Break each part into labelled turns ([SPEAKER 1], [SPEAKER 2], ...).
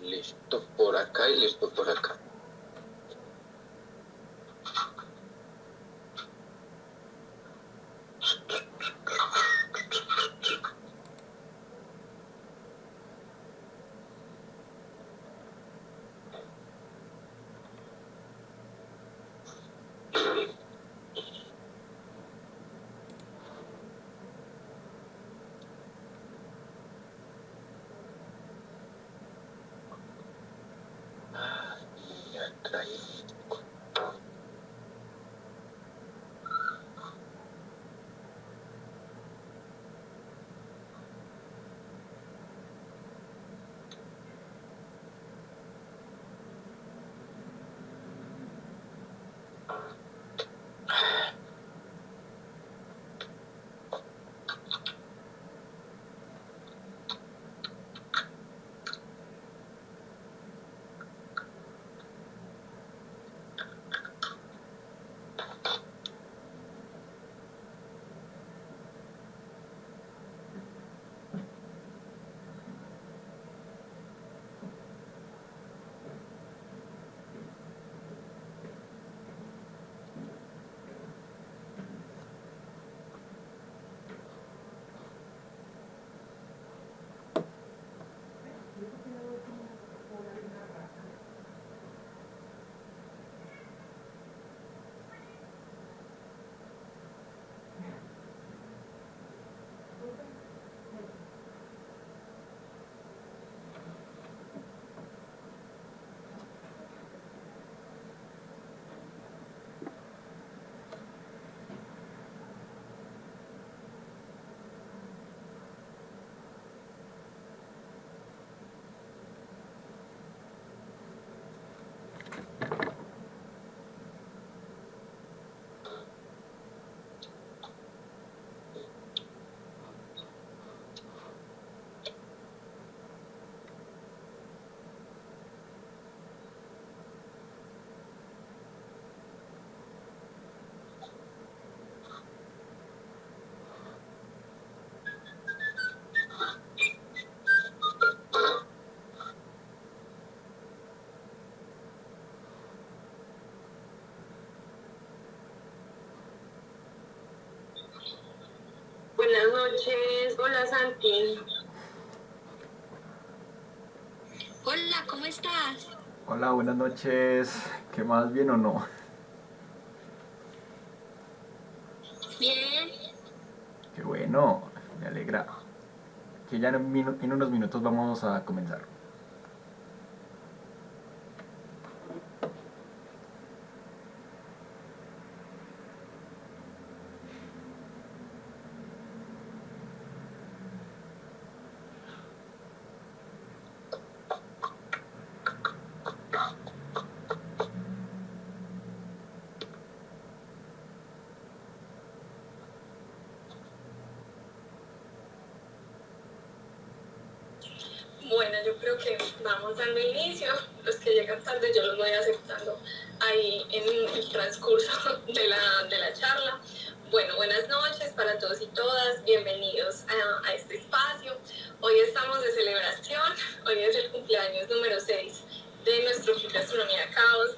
[SPEAKER 1] Listo por acá y listo por acá. Ya trae.
[SPEAKER 2] Buenas noches, hola Santi.
[SPEAKER 3] Hola, ¿cómo estás?
[SPEAKER 4] Hola, buenas noches. ¿Qué más, bien o no?
[SPEAKER 3] Bien.
[SPEAKER 4] Qué bueno, me alegra. Que ya en unos minutos vamos a comenzar.
[SPEAKER 2] Bueno, yo creo que vamos dando inicio. Los que llegan tarde yo los voy aceptando ahí en el transcurso de la charla. Bueno, buenas noches para todos y todas. Bienvenidos a este espacio. Hoy estamos de celebración. Hoy es el cumpleaños número 6 de nuestro Club de Astronomía Caos.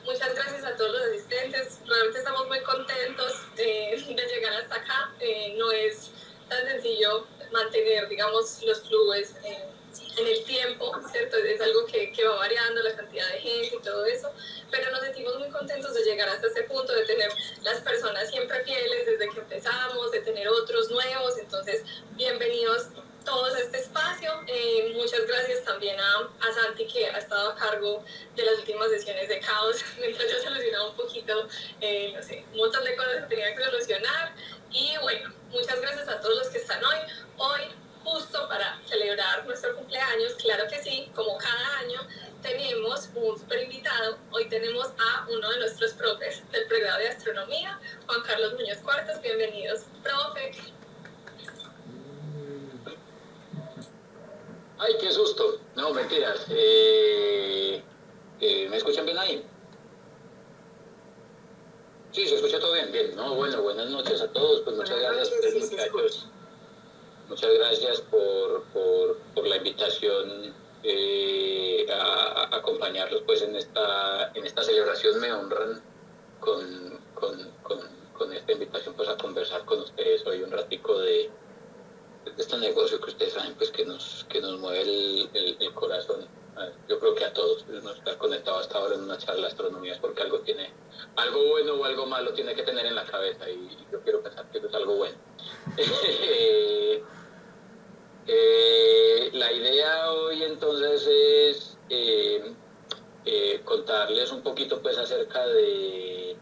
[SPEAKER 2] Muchas gracias a todos los asistentes. Realmente estamos muy contentos de llegar hasta acá. No es tan sencillo mantener, digamos, los clubes en el tiempo, ¿cierto? Es algo que va variando la cantidad de gente y todo eso, pero nos sentimos muy contentos de llegar hasta este punto, de tener las personas siempre fieles desde que empezamos, de tener otros nuevos. Entonces, bienvenidos todos a este espacio. Muchas gracias también a Santi, que ha estado a cargo de las últimas sesiones de Caos, mientras yo solucionaba un poquito, no sé, un montón de cosas que tenía que solucionar. Y bueno, muchas gracias a todos los que están hoy, justo para celebrar nuestro cumpleaños. Claro que sí, como cada año tenemos un super invitado. Hoy tenemos a uno de nuestros profes del pregrado de astronomía, Juan Carlos Muñoz Cuartas. Bienvenidos, profe.
[SPEAKER 1] Ay, qué susto. No, mentiras. ¿Me escuchan bien ahí? Sí, se escucha todo bien. Bien, no, bueno, buenas noches a todos. Pues muchas gracias, muchachos. Muchas gracias por la invitación acompañarlos pues en esta celebración. Me honran con esta invitación pues a conversar con ustedes hoy un ratico de este negocio que ustedes saben pues que nos mueve el corazón. Yo creo que a todos no estar conectado hasta ahora en una charla de astronomía es porque algo bueno o algo malo tiene que tener en la cabeza, y yo quiero pensar que eso es algo bueno. La idea hoy entonces es contarles un poquito pues acerca de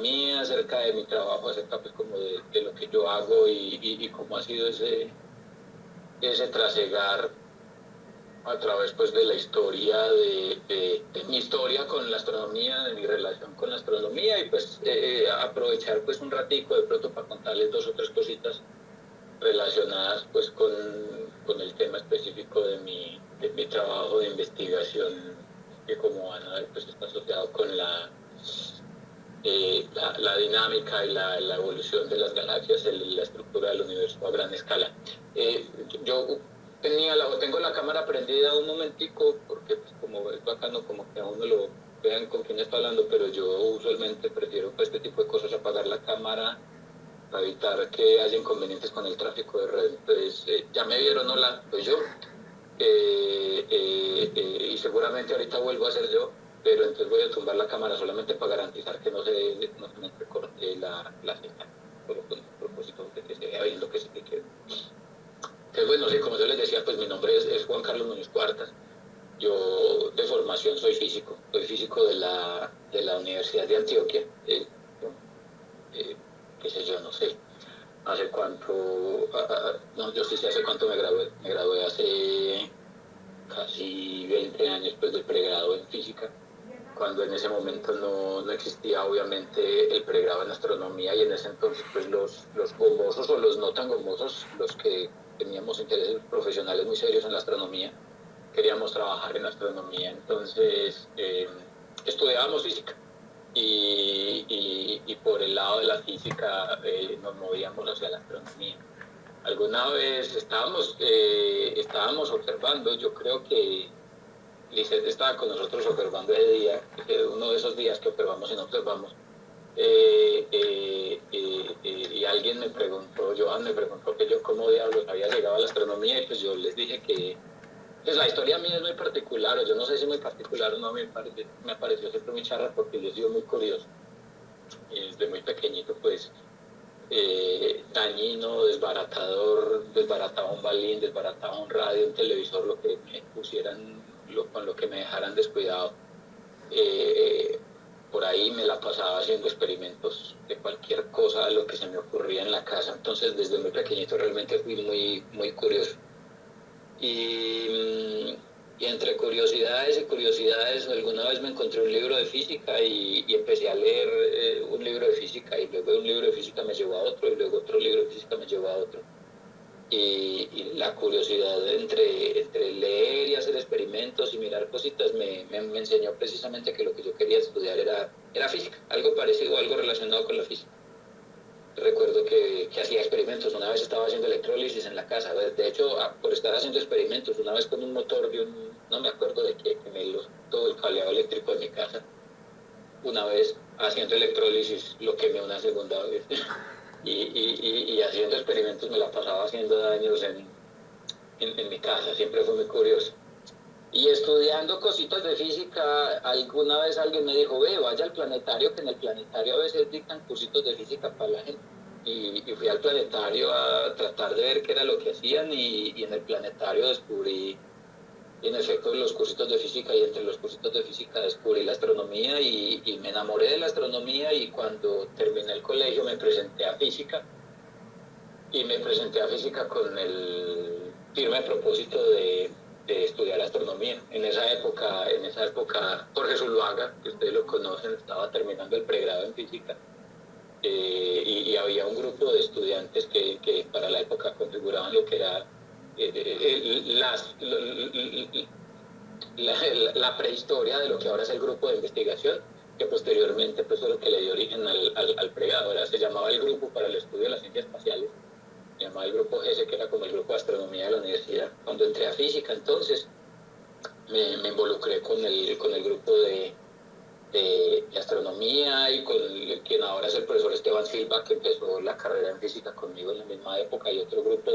[SPEAKER 1] mí, acerca de mi trabajo, acerca pues como de lo que yo hago y cómo ha sido ese trasegar a través pues de la historia, de mi historia con la astronomía, de mi relación con la astronomía, y pues aprovechar pues un ratico de pronto para contarles 2 o 3 cositas relacionadas pues con el tema específico de mi trabajo de investigación, que como van a ver pues está asociado con la dinámica y la evolución de las galaxias, la estructura del universo a gran escala. Yo tengo la cámara prendida un momentico, porque pues, como es bacano, como que a uno lo vean con quién está hablando, pero yo usualmente prefiero pues, este tipo de cosas, apagar la cámara para evitar que haya inconvenientes con el tráfico de red. Entonces, ya me vieron, hola, soy yo, y seguramente ahorita vuelvo a ser yo, pero entonces voy a tumbar la cámara solamente para garantizar que no se me recorte la señal, con el propósito de que se vea bien lo que se quiere. Entonces, bueno, sí, como yo les decía, pues mi nombre es Juan Carlos Núñez Cuartas. Yo de formación soy físico de la Universidad de Antioquia. Qué sé yo, no sé hace cuánto, no, yo sí sé hace cuánto me gradué hace casi 20 años pues del pregrado en física, cuando en ese momento no existía obviamente el pregrado en astronomía, y en ese entonces pues los gomosos o los no tan gomosos, los que teníamos intereses profesionales muy serios en la astronomía, queríamos trabajar en astronomía. Entonces estudiábamos física y por el lado de la física nos movíamos hacia la astronomía. Alguna vez estábamos observando, yo creo que Lisette estaba con nosotros observando ese día, uno de esos días que observamos y no observamos, y alguien me preguntó, Johan me preguntó que yo cómo diablos había llegado a la astronomía, y pues yo les dije que pues la historia mía es muy particular, o yo no sé si muy particular o no, me pareció siempre muy charra porque yo he sido muy curioso. Desde muy pequeñito pues dañino, desbarataba un balín, desbarataba un radio, un televisor, lo que me pusieran, con lo que me dejaran descuidado. Por ahí me la pasaba haciendo experimentos de cualquier cosa, de lo que se me ocurría en la casa. Entonces desde muy pequeñito realmente fui muy curioso. Y entre curiosidades y curiosidades, alguna vez me encontré un libro de física y empecé a leer un libro de física, y luego un libro de física me llevó a otro, y luego otro libro de física me llevó a otro. Y la curiosidad entre leer y hacer experimentos y mirar cositas me enseñó precisamente que lo que yo quería estudiar era física, algo parecido, algo relacionado con la física. Recuerdo que hacía experimentos. Una vez estaba haciendo electrólisis en la casa. De hecho, por estar haciendo experimentos, una vez con un motor de no me acuerdo de qué, que me todo el cableado eléctrico de mi casa. Una vez haciendo electrólisis lo quemé una segunda vez. y haciendo experimentos me la pasaba haciendo daños en mi casa. Siempre fue muy curioso. Y estudiando cositas de física, alguna vez alguien me dijo, vaya al planetario, que en el planetario a veces dictan cursitos de física para la gente. Y fui al planetario a tratar de ver qué era lo que hacían, y en el planetario descubrí, en efecto, los cursitos de física, y entre los cursitos de física descubrí la astronomía, y me enamoré de la astronomía, y cuando terminé el colegio me presenté a física, con el firme propósito de estudiar astronomía. En esa época Jorge Zuluaga, que ustedes lo conocen, estaba terminando el pregrado en física, y había un grupo de estudiantes que para la época configuraban lo que era la prehistoria de lo que ahora es el grupo de investigación, que posteriormente pues, fue lo que le dio origen al pregrado. Se llamaba el Grupo para el Estudio de las Ciencias Espaciales, se llamaba el Grupo GESE, que era como el grupo de astronomía de la universidad. Cuando entré a física, entonces, me involucré con el grupo de astronomía y con quien ahora es el profesor Esteban Silva, que empezó la carrera en física conmigo en la misma época, y otro grupo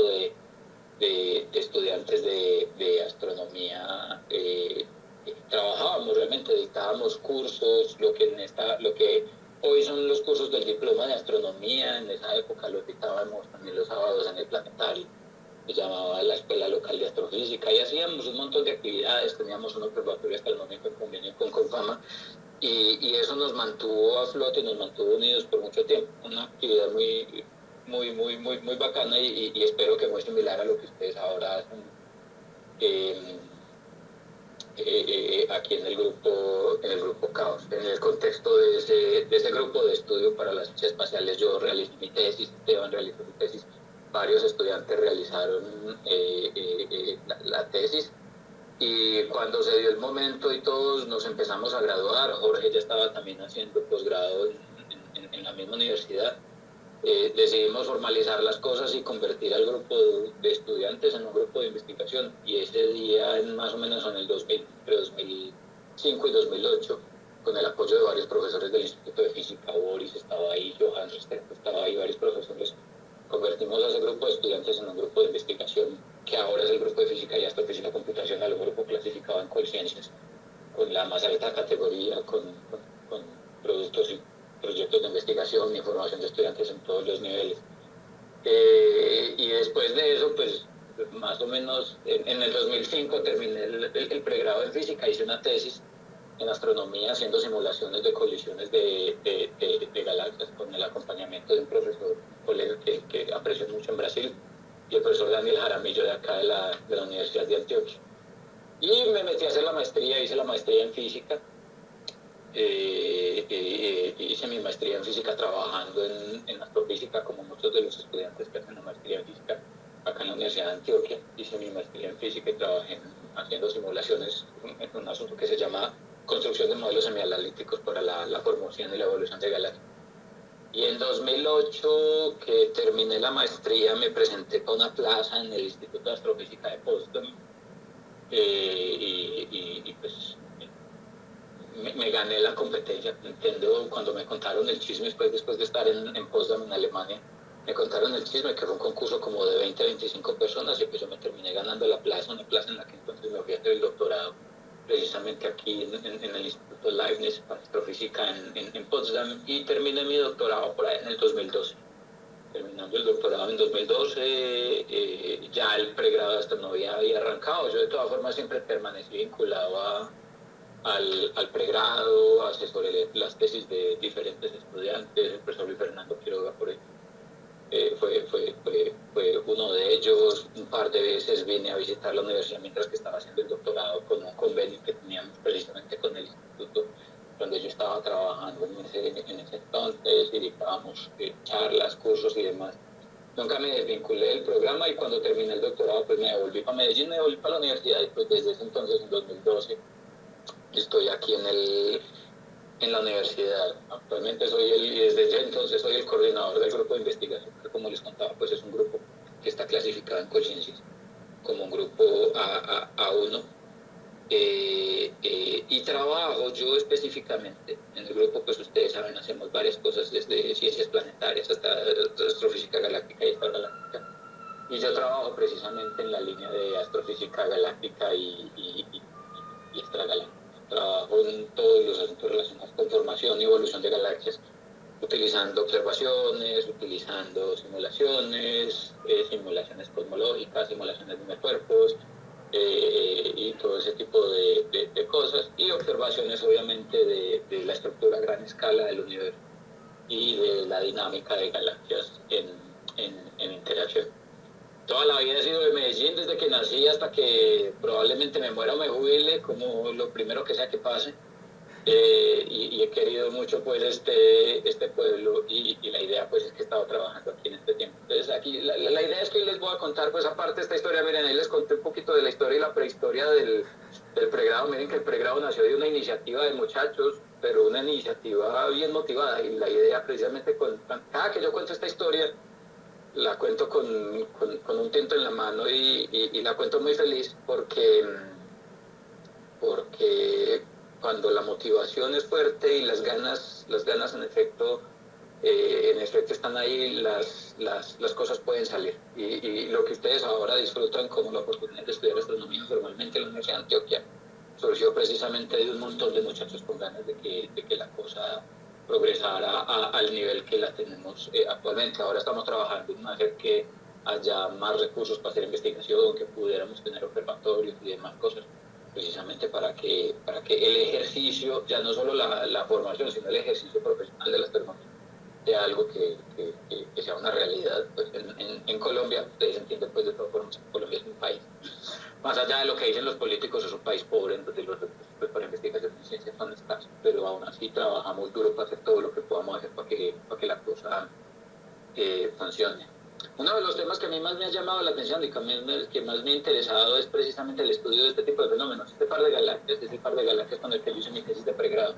[SPEAKER 1] de estudiantes de astronomía. Trabajábamos realmente, dictábamos cursos, lo que hoy son los cursos del diploma de astronomía. En esa época los dictábamos también los sábados en el planetario, se llamaba la Escuela Local de Astrofísica, y hacíamos un montón de actividades. Teníamos un observatorio astronómico en convenio con Confama, y eso nos mantuvo a flote, nos mantuvo unidos por mucho tiempo. Una actividad muy bacana, y espero que muy similar a lo que ustedes ahora hacen aquí en el grupo Caos. En el contexto de ese grupo de estudio para las ciencias espaciales, yo realicé mi tesis, Esteban realizó su tesis, varios estudiantes realizaron la tesis, y cuando se dio el momento y todos nos empezamos a graduar, Jorge ya estaba también haciendo posgrado en la misma universidad. Decidimos formalizar las cosas y convertir al grupo de estudiantes en un grupo de investigación, y ese día, más o menos en el 2000, entre 2005 y 2008, con el apoyo de varios profesores del Instituto de Física, Boris estaba ahí, Johan Restrepo estaba ahí, varios profesores, convertimos a ese grupo de estudiantes en un grupo de investigación, que ahora es el grupo de Física y Astrofísica Computacional, un grupo clasificado en Colciencias, con la más alta categoría, con productos y proyectos de investigación y formación de estudiantes en todos los niveles. Y después de eso, pues más o menos en el 2005 terminé el pregrado en física, hice una tesis en astronomía haciendo simulaciones de colisiones de galaxias, con el acompañamiento de un profesor, un colega que aprecio mucho en Brasil, y el profesor Daniel Jaramillo, de acá de la Universidad de Antioquia. Y me metí a hacer la maestría, hice la maestría en física. Hice mi maestría en física trabajando en astrofísica, como muchos de los estudiantes que hacen la maestría en física acá en la Universidad de Antioquia. Hice mi maestría en física y trabajé haciendo simulaciones en un asunto que se llama construcción de modelos semianalíticos para la formación y la evolución de galaxias. Y en 2008, que terminé la maestría, me presenté para una plaza en el Instituto de Astrofísica de Potsdam, y pues me gané la competencia. Entiendo, cuando me contaron el chisme después de estar en Potsdam, en Alemania, me contaron el chisme, que fue un concurso como de 20 a 25 personas, y pues yo me terminé ganando la plaza, una plaza en la que entonces me fui a hacer el doctorado, precisamente aquí en el Instituto Leibniz para Astrofísica en Potsdam, y terminé mi doctorado por ahí en el 2012. Terminando el doctorado en 2012, ya el pregrado de astronomía había arrancado. Yo de todas formas siempre permanecí vinculado al pregrado, asesoré las tesis de diferentes estudiantes. El profesor Luis Fernando Quiroga, por ejemplo, fue uno de ellos. Un par de veces vine a visitar la universidad mientras que estaba haciendo el doctorado, con un convenio que teníamos precisamente con el instituto donde yo estaba trabajando en ese entonces, y dictábamos charlas, cursos y demás. Nunca me desvinculé del programa, y cuando terminé el doctorado pues me devolví para Medellín, me devolví para la universidad, y pues desde ese entonces, en 2012, estoy aquí en la universidad. Actualmente y desde ese entonces soy el coordinador del grupo de investigación, que, como les contaba, pues es un grupo que está clasificado en Colciencias como un grupo A1. Y trabajo yo específicamente en el grupo, pues ustedes saben, hacemos varias cosas, desde ciencias planetarias hasta astrofísica galáctica y extragaláctica. Y yo trabajo precisamente en la línea de astrofísica galáctica y extragaláctica. Trabajo en todos los asuntos relacionados con formación y evolución de galaxias, utilizando observaciones, utilizando simulaciones, simulaciones cosmológicas, simulaciones de cuerpos, y todo ese tipo de cosas, y observaciones obviamente de la estructura a gran escala del universo y de la dinámica de galaxias en interacción. Toda la vida he sido de Medellín, desde que nací hasta que probablemente me muera o me jubile, como lo primero que sea que pase. Y he querido mucho pues este pueblo, y la idea pues es que he estado trabajando aquí en este tiempo. Entonces aquí la idea es que les voy a contar, pues aparte de esta historia, miren, ahí les conté un poquito de la historia y la prehistoria del pregrado. Miren que el pregrado nació de una iniciativa de muchachos, pero una iniciativa bien motivada, y la idea precisamente, cada que yo cuento esta historia, la cuento con un tinto en la mano, y la cuento muy feliz, porque porque cuando la motivación es fuerte y las ganas en efecto están ahí, las cosas pueden salir. Y lo que ustedes ahora disfrutan como la oportunidad de estudiar astronomía formalmente en la Universidad de Antioquia surgió precisamente de un montón de muchachos con ganas de que la cosa progresara al nivel que la tenemos actualmente. Ahora estamos trabajando en hacer que haya más recursos para hacer investigación, que pudiéramos tener observatorios y demás cosas, precisamente para que el ejercicio, ya no solo la formación, sino el ejercicio profesional de la astronomía, sea algo que sea una realidad. Pues en Colombia, ustedes entienden, pues de todas formas, Colombia es un país, más allá de lo que dicen los políticos, es un país pobre, entonces los recursos pues, para investigación en ciencia son escasos, pero aún así trabajamos duro para hacer todo lo que podamos hacer para que la cosa funcione. Uno de los temas que a mí más me ha llamado la atención y que más me ha interesado es precisamente el estudio de este tipo de fenómenos. Este par de galaxias es el par de galaxias con el que yo hice mi tesis de pregrado.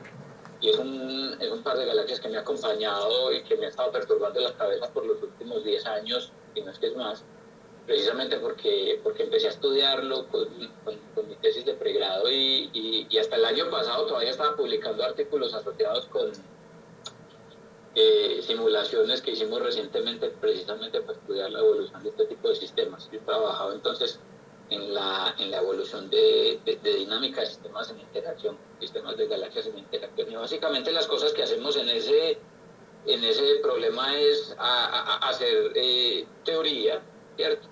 [SPEAKER 1] Y es un par de galaxias que me ha acompañado y que me ha estado perturbando la cabeza por los últimos 10 años, y no es que es más, precisamente porque empecé a estudiarlo con mi tesis de pregrado y hasta el año pasado todavía estaba publicando artículos asociados con simulaciones que hicimos recientemente precisamente para estudiar la evolución de este tipo de sistemas. Yo he trabajado entonces en la evolución de dinámica de sistemas en interacción, sistemas de galaxias en interacción, y básicamente las cosas que hacemos en ese problema es hacer teoría, ¿cierto?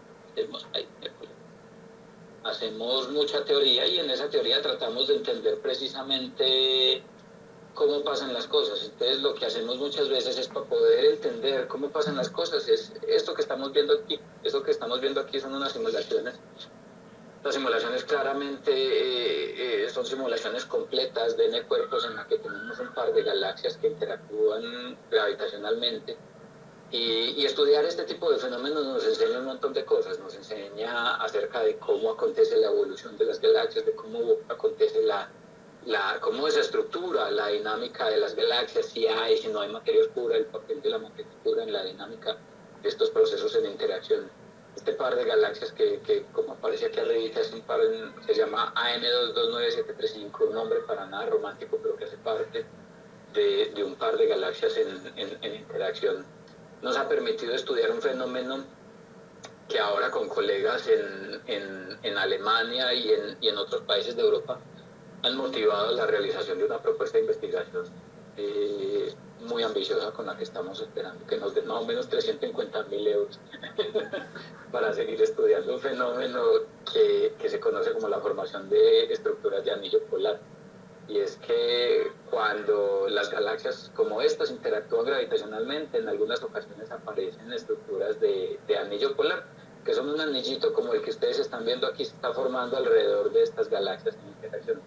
[SPEAKER 1] Hacemos mucha teoría y en esa teoría tratamos de entender precisamente cómo pasan las cosas. Entonces lo que hacemos muchas veces es para poder entender cómo pasan las cosas, es esto que estamos viendo aquí. Esto que estamos viendo aquí son unas simulaciones. Las simulaciones claramente son simulaciones completas de N cuerpos en las que tenemos un par de galaxias que interactúan gravitacionalmente. Y estudiar este tipo de fenómenos nos enseña un montón de cosas. Nos enseña acerca de cómo acontece la evolución de las galaxias, de cómo acontece cómo se estructura la dinámica de las galaxias, si no hay materia oscura, el papel de la materia oscura en la dinámica de estos procesos en interacción. Este par de galaxias que como aparece aquí arriba, es un par, se llama AM229735, un nombre para nada romántico, pero que hace parte de un par de galaxias en interacción. Nos ha permitido estudiar un fenómeno que ahora con colegas en Alemania y en otros países de Europa han motivado la realización de una propuesta de investigación muy ambiciosa con la que estamos esperando que nos den más o menos 350.000 euros para seguir estudiando un fenómeno que se conoce como la formación de estructuras de anillo polar. Y es que cuando las galaxias como estas interactúan gravitacionalmente, en algunas ocasiones aparecen estructuras de anillo polar, que son un anillito como el que ustedes están viendo aquí, se está formando alrededor de estas galaxias en interacción.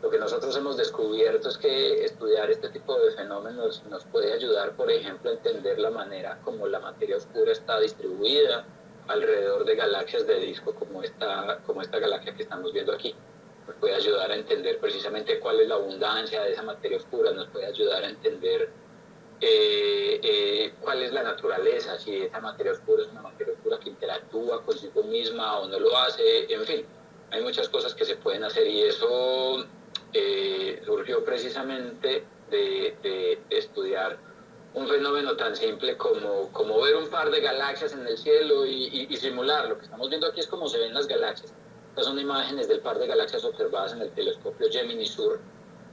[SPEAKER 1] Lo que nosotros hemos descubierto es que estudiar este tipo de fenómenos nos puede ayudar, por ejemplo, a entender la manera como la materia oscura está distribuida alrededor de galaxias de disco como esta galaxia que estamos viendo aquí. Nos puede ayudar a entender precisamente cuál es la abundancia de esa materia oscura, nos puede ayudar a entender cuál es la naturaleza, si esa materia oscura es una materia oscura que interactúa consigo misma o no lo hace, en fin. Hay muchas cosas que se pueden hacer y eso surgió precisamente de estudiar un fenómeno tan simple como ver un par de galaxias en el cielo y simular. Lo que estamos viendo aquí es cómo se ven las galaxias. Estas son imágenes del par de galaxias observadas en el telescopio Gemini Sur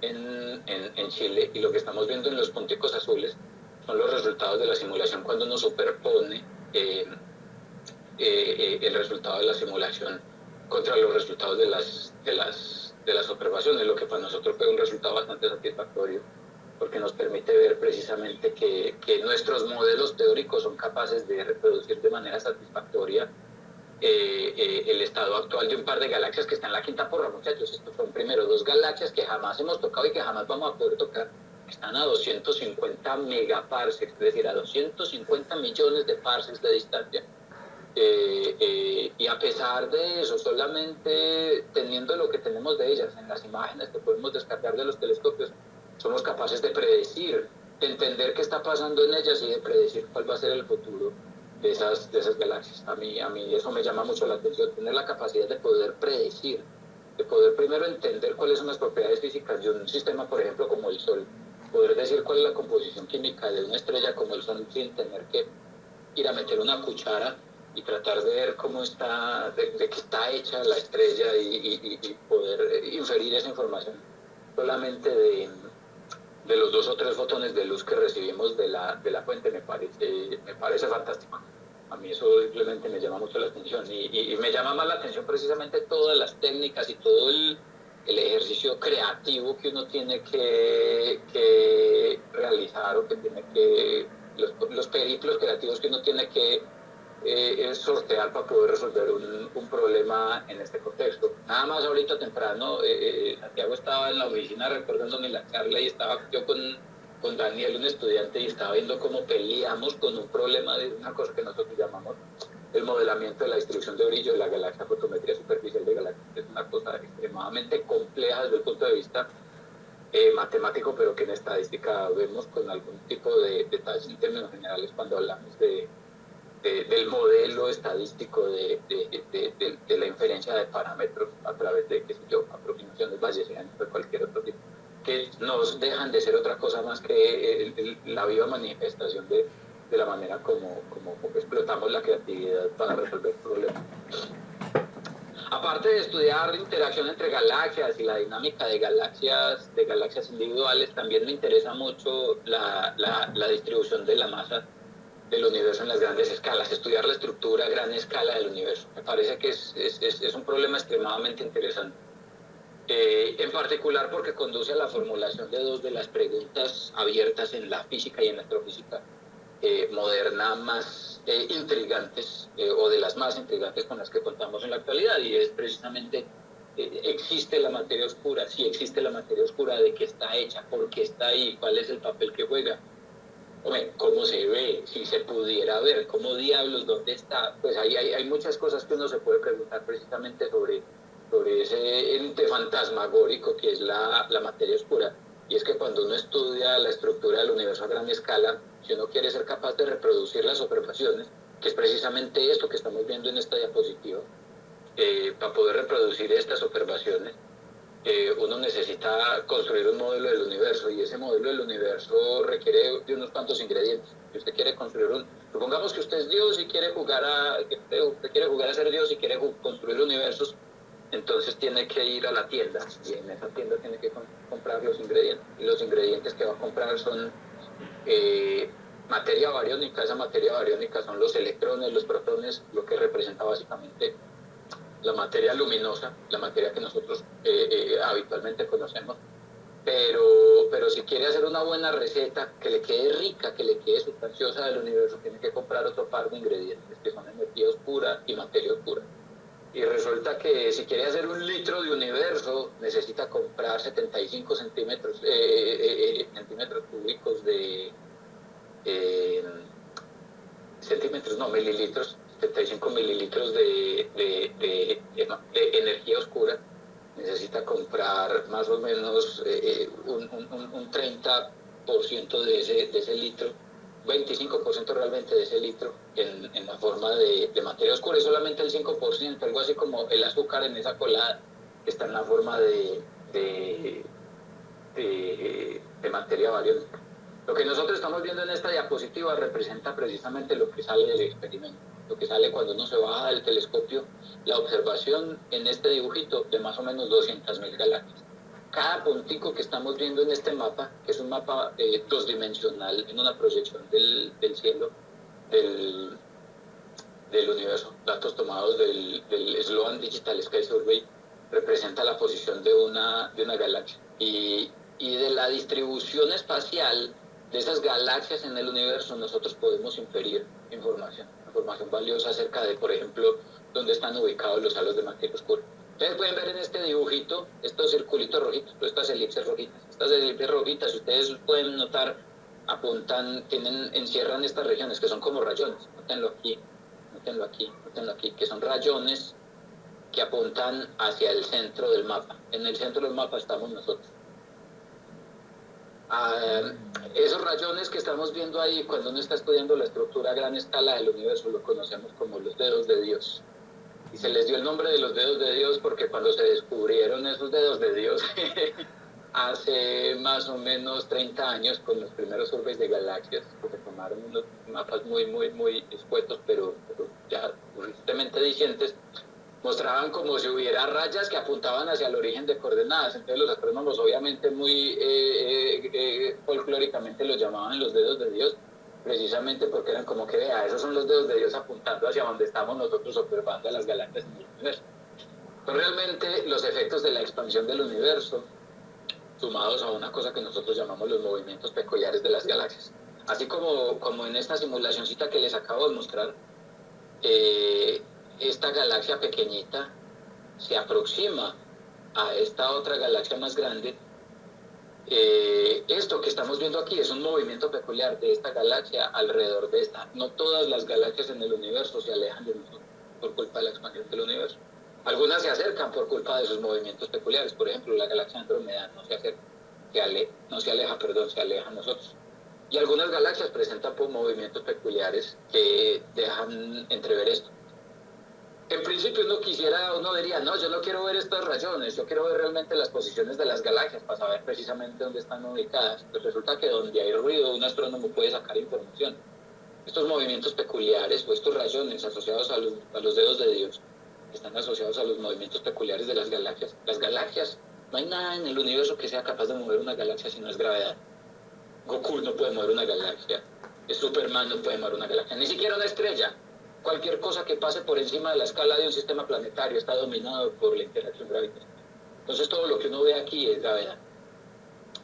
[SPEAKER 1] en Chile, y lo que estamos viendo en los punticos azules son los resultados de la simulación cuando uno superpone el resultado de la simulación contra los resultados de las observaciones, lo que para nosotros fue un resultado bastante satisfactorio, porque nos permite ver precisamente que nuestros modelos teóricos son capaces de reproducir de manera satisfactoria el estado actual de un par de galaxias que está en la quinta porra, muchachos. Estos son primero dos galaxias que jamás hemos tocado y que jamás vamos a poder tocar. Están a 250 megaparsecs, es decir, a 250 millones de parsecs de distancia. Y a pesar de eso, solamente teniendo lo que tenemos de ellas en las imágenes que podemos descargar de los telescopios, somos capaces de predecir, de entender qué está pasando en ellas y de predecir cuál va a ser el futuro de esas galaxias. A mí eso me llama mucho la atención, tener la capacidad de poder predecir de poder primero entender cuáles son las propiedades físicas de un sistema, por ejemplo, como el Sol, poder decir cuál es la composición química de una estrella como el Sol sin tener que ir a meter una cuchara y tratar de ver cómo está, de qué está hecha la estrella y poder inferir esa información solamente de los 2 o 3 fotones de luz que recibimos de la fuente me parece fantástico. A mí eso simplemente me llama mucho la atención y me llama más la atención precisamente todas las técnicas y todo el ejercicio creativo que uno tiene que realizar o que tiene que los periplos creativos que uno tiene que sortear para poder resolver un problema en este contexto. Nada más ahorita temprano, Santiago estaba en la oficina recordándome la charla y estaba yo con Daniel, un estudiante, y estaba viendo cómo peleamos con un problema de una cosa que nosotros llamamos el modelamiento de la distribución de brillo de la galaxia, fotometría superficial de galaxias. Es una cosa extremadamente compleja desde el punto de vista matemático, pero que en estadística vemos con algún tipo de detalles en términos generales cuando hablamos del modelo estadístico de la inferencia de parámetros a través de, qué sé yo, aproximaciones bayesianas de cualquier otro tipo, que nos dejan de ser otra cosa más que la viva manifestación de la manera como explotamos la creatividad para resolver problemas. Aparte de estudiar interacción entre galaxias y la dinámica de galaxias individuales, también me interesa mucho la distribución de la masa del universo en las grandes escalas, estudiar la estructura a gran escala del universo. Me parece que es un problema extremadamente interesante. En particular porque conduce a la formulación de 2 de las preguntas abiertas en la física y en la astrofísica moderna más intrigantes, o de las más intrigantes con las que contamos en la actualidad, y es precisamente ¿existe la materia oscura? Si existe la materia oscura, ¿de qué está hecha? ¿Por qué está ahí? ¿Cuál es el papel que juega? Hombre, ¿cómo se ve? Si se pudiera ver, ¿cómo diablos? ¿Dónde está? Pues hay muchas cosas que uno se puede preguntar precisamente sobre ese ente fantasmagórico que es la materia oscura. Y es que cuando uno estudia la estructura del universo a gran escala, si uno quiere ser capaz de reproducir las observaciones, que es precisamente esto que estamos viendo en esta diapositiva, para poder reproducir estas observaciones, uno necesita construir un modelo del universo, y ese modelo del universo requiere de unos cuantos ingredientes. Si usted quiere construir supongamos que usted es Dios y quiere jugar usted quiere jugar a ser Dios y quiere construir universos, entonces tiene que ir a la tienda, y en esa tienda tiene que comprar los ingredientes, y los ingredientes que va a comprar son materia bariónica. Esa materia bariónica son los electrones, los protones, lo que representa básicamente la materia luminosa, la materia que nosotros habitualmente conocemos. Pero si quiere hacer una buena receta que le quede rica, que le quede sustanciosa del universo, tiene que comprar otro par de ingredientes que son energía oscura y materia oscura. Y resulta que si quiere hacer 1 litro de universo, necesita comprar 75 centímetros cúbicos mililitros, 75 mililitros de energía oscura. Necesita comprar más o menos un 30% de ese litro, 25% realmente de ese litro en la forma de materia oscura, y solamente el 5%, algo así como el azúcar en esa colada, que está en la forma de materia bariónica. Lo que nosotros estamos viendo en esta diapositiva representa precisamente lo que sale del experimento, lo que sale cuando uno se baja del telescopio, la observación en este dibujito de más o menos 200.000 galaxias. Cada puntico que estamos viendo en este mapa, que es un mapa 2-dimensional en una proyección del cielo, del universo, datos tomados del Sloan Digital Sky Survey, representa la posición de una galaxia. Y de la distribución espacial de esas galaxias en el universo, nosotros podemos inferir información valiosa acerca de, por ejemplo, dónde están ubicados los halos de materia oscura. Ustedes pueden ver en este dibujito estos circulitos rojitos, estas elipses rojitas. Estas elipses rojitas, ustedes pueden notar, encierran estas regiones que son como rayones. Nótenlo aquí, que son rayones que apuntan hacia el centro del mapa. En el centro del mapa estamos nosotros. Esos rayones que estamos viendo ahí, cuando uno está estudiando la estructura a gran escala del universo, lo conocemos como los dedos de Dios. Y se les dio el nombre de los dedos de Dios porque cuando se descubrieron esos dedos de Dios hace más o menos 30 años con los primeros surveys de galaxias, porque tomaron unos mapas muy escuetos, pero ya tristemente dicientes, mostraban como si hubiera rayas que apuntaban hacia el origen de coordenadas. Entonces los astrónomos obviamente muy folclóricamente los llamaban los dedos de Dios, precisamente porque eran como que, vea, esos son los dedos de Dios apuntando hacia donde estamos nosotros observando a las galaxias en el universo. Pero realmente los efectos de la expansión del universo, sumados a una cosa que nosotros llamamos los movimientos peculiares de las galaxias, así como en esta simulacioncita que les acabo de mostrar, esta galaxia pequeñita se aproxima a esta otra galaxia más grande. Esto que estamos viendo aquí es un movimiento peculiar de esta galaxia alrededor de esta. No todas las galaxias en el universo se alejan de nosotros por culpa de la expansión del universo. Algunas se acercan por culpa de sus movimientos peculiares. Por ejemplo, la galaxia Andrómeda no se acerca, se aleja a nosotros. Y algunas galaxias presentan movimientos peculiares que dejan entrever esto. En principio uno diría, no, yo no quiero ver estos rayones, yo quiero ver realmente las posiciones de las galaxias para saber precisamente dónde están ubicadas. Pues resulta que donde hay ruido, un astrónomo puede sacar información. Estos movimientos peculiares o estos rayones asociados a los dedos de Dios, están asociados a los movimientos peculiares de las galaxias. Las galaxias, no hay nada en el universo que sea capaz de mover una galaxia si no es gravedad. Goku no puede mover una galaxia, Superman no puede mover una galaxia, ni siquiera una estrella. Cualquier cosa que pase por encima de la escala de un sistema planetario está dominado por la interacción gravitacional. Entonces todo lo que uno ve aquí es gravedad.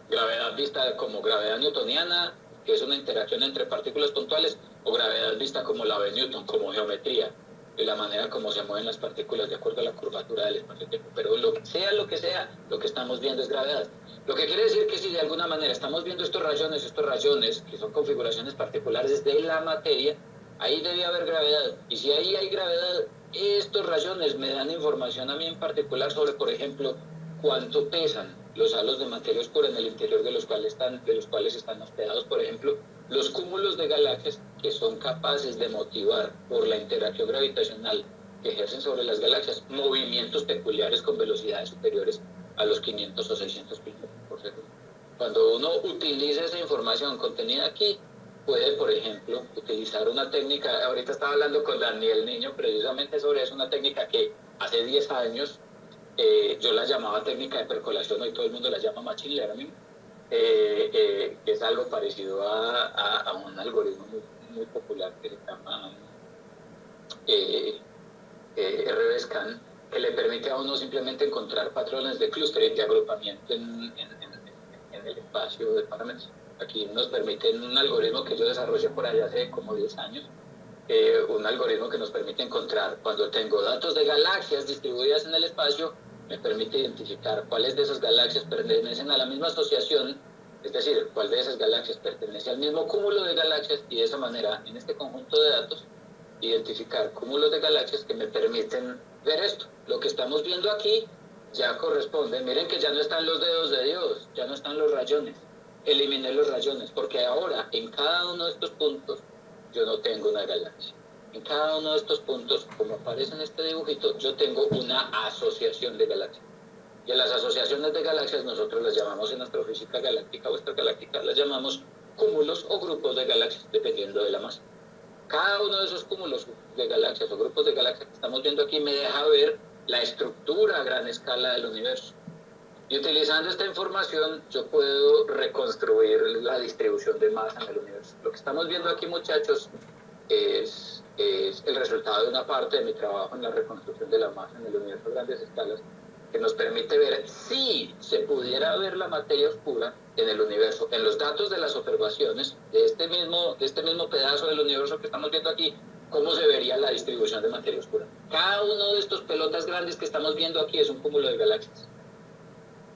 [SPEAKER 1] Gravedad vista como gravedad newtoniana, que es una interacción entre partículas puntuales, o gravedad vista como la de Newton, como geometría, de la manera como se mueven las partículas de acuerdo a la curvatura del espacio-tiempo. Pero lo que sea, lo que estamos viendo es gravedad. Lo que quiere decir que si de alguna manera estamos viendo estos rayones, que son configuraciones particulares de la materia, ahí debe haber gravedad. Y si ahí hay gravedad, estos rayones me dan información a mí en particular sobre, por ejemplo, cuánto pesan los halos de materia oscura en el interior de los cuales están hospedados, por ejemplo, los cúmulos de galaxias que son capaces de motivar por la interacción gravitacional que ejercen sobre las galaxias movimientos peculiares con velocidades superiores a los 500 o 600 kilómetros por segundo. Cuando uno utiliza esa información contenida aquí, puede, por ejemplo, utilizar una técnica. Ahorita estaba hablando con Daniel Niño precisamente sobre eso, una técnica que hace 10 años yo la llamaba técnica de percolación, hoy todo el mundo la llama machine learning, que es algo parecido a un algoritmo muy popular que se llama RV-Scan, que le permite a uno simplemente encontrar patrones de clúster, de agrupamiento en el espacio de parámetros. Aquí nos permite un algoritmo que yo desarrollé por allá hace como 10 años, un algoritmo que nos permite encontrar, cuando tengo datos de galaxias distribuidas en el espacio, me permite identificar cuáles de esas galaxias pertenecen a la misma asociación, es decir, cuál de esas galaxias pertenece al mismo cúmulo de galaxias, y de esa manera, en este conjunto de datos, identificar cúmulos de galaxias que me permiten ver esto. Lo que estamos viendo aquí ya corresponde. Miren que ya no están los dedos de Dios, ya no están los rayones. Eliminé los rayones, porque ahora en cada uno de estos puntos yo no tengo una galaxia. En cada uno de estos puntos, como aparece en este dibujito, yo tengo una asociación de galaxias. Y a las asociaciones de galaxias nosotros las llamamos en astrofísica galáctica o extragaláctica, las llamamos cúmulos o grupos de galaxias, dependiendo de la masa. Cada uno de esos cúmulos de galaxias o grupos de galaxias que estamos viendo aquí me deja ver la estructura a gran escala del universo. Y utilizando esta información yo puedo reconstruir la distribución de masa en el universo. Lo que estamos viendo aquí, muchachos, es el resultado de una parte de mi trabajo en la reconstrucción de la masa en el universo a grandes escalas, que nos permite ver si se pudiera ver la materia oscura en el universo, en los datos de las observaciones de este mismo pedazo del universo que estamos viendo aquí, cómo se vería la distribución de materia oscura. Cada uno de estos pelotas grandes que estamos viendo aquí es un cúmulo de galaxias.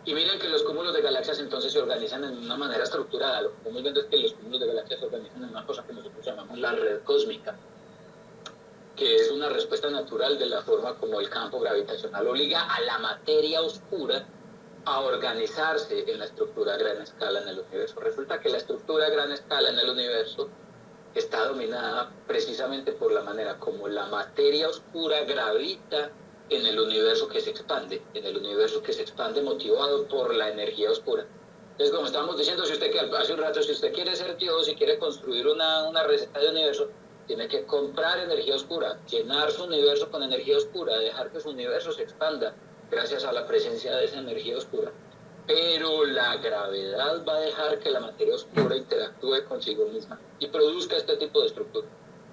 [SPEAKER 1] Y miren que los cúmulos de galaxias entonces se organizan en una manera estructurada. Lo que estamos viendo es que los cúmulos de galaxias se organizan en una cosa que nosotros llamamos la red cósmica, que es una respuesta natural de la forma como el campo gravitacional obliga a la materia oscura a organizarse en la estructura a gran escala en el universo. Resulta que la estructura a gran escala en el universo está dominada precisamente por la manera como la materia oscura gravita en el universo que se expande, motivado por la energía oscura. Entonces, como estábamos diciendo, si usted hace un rato, si usted quiere ser Dios y quiere construir una receta de universo, tiene que comprar energía oscura, llenar su universo con energía oscura, dejar que su universo se expanda gracias a la presencia de esa energía oscura. Pero la gravedad va a dejar que la materia oscura interactúe consigo misma y produzca este tipo de estructura.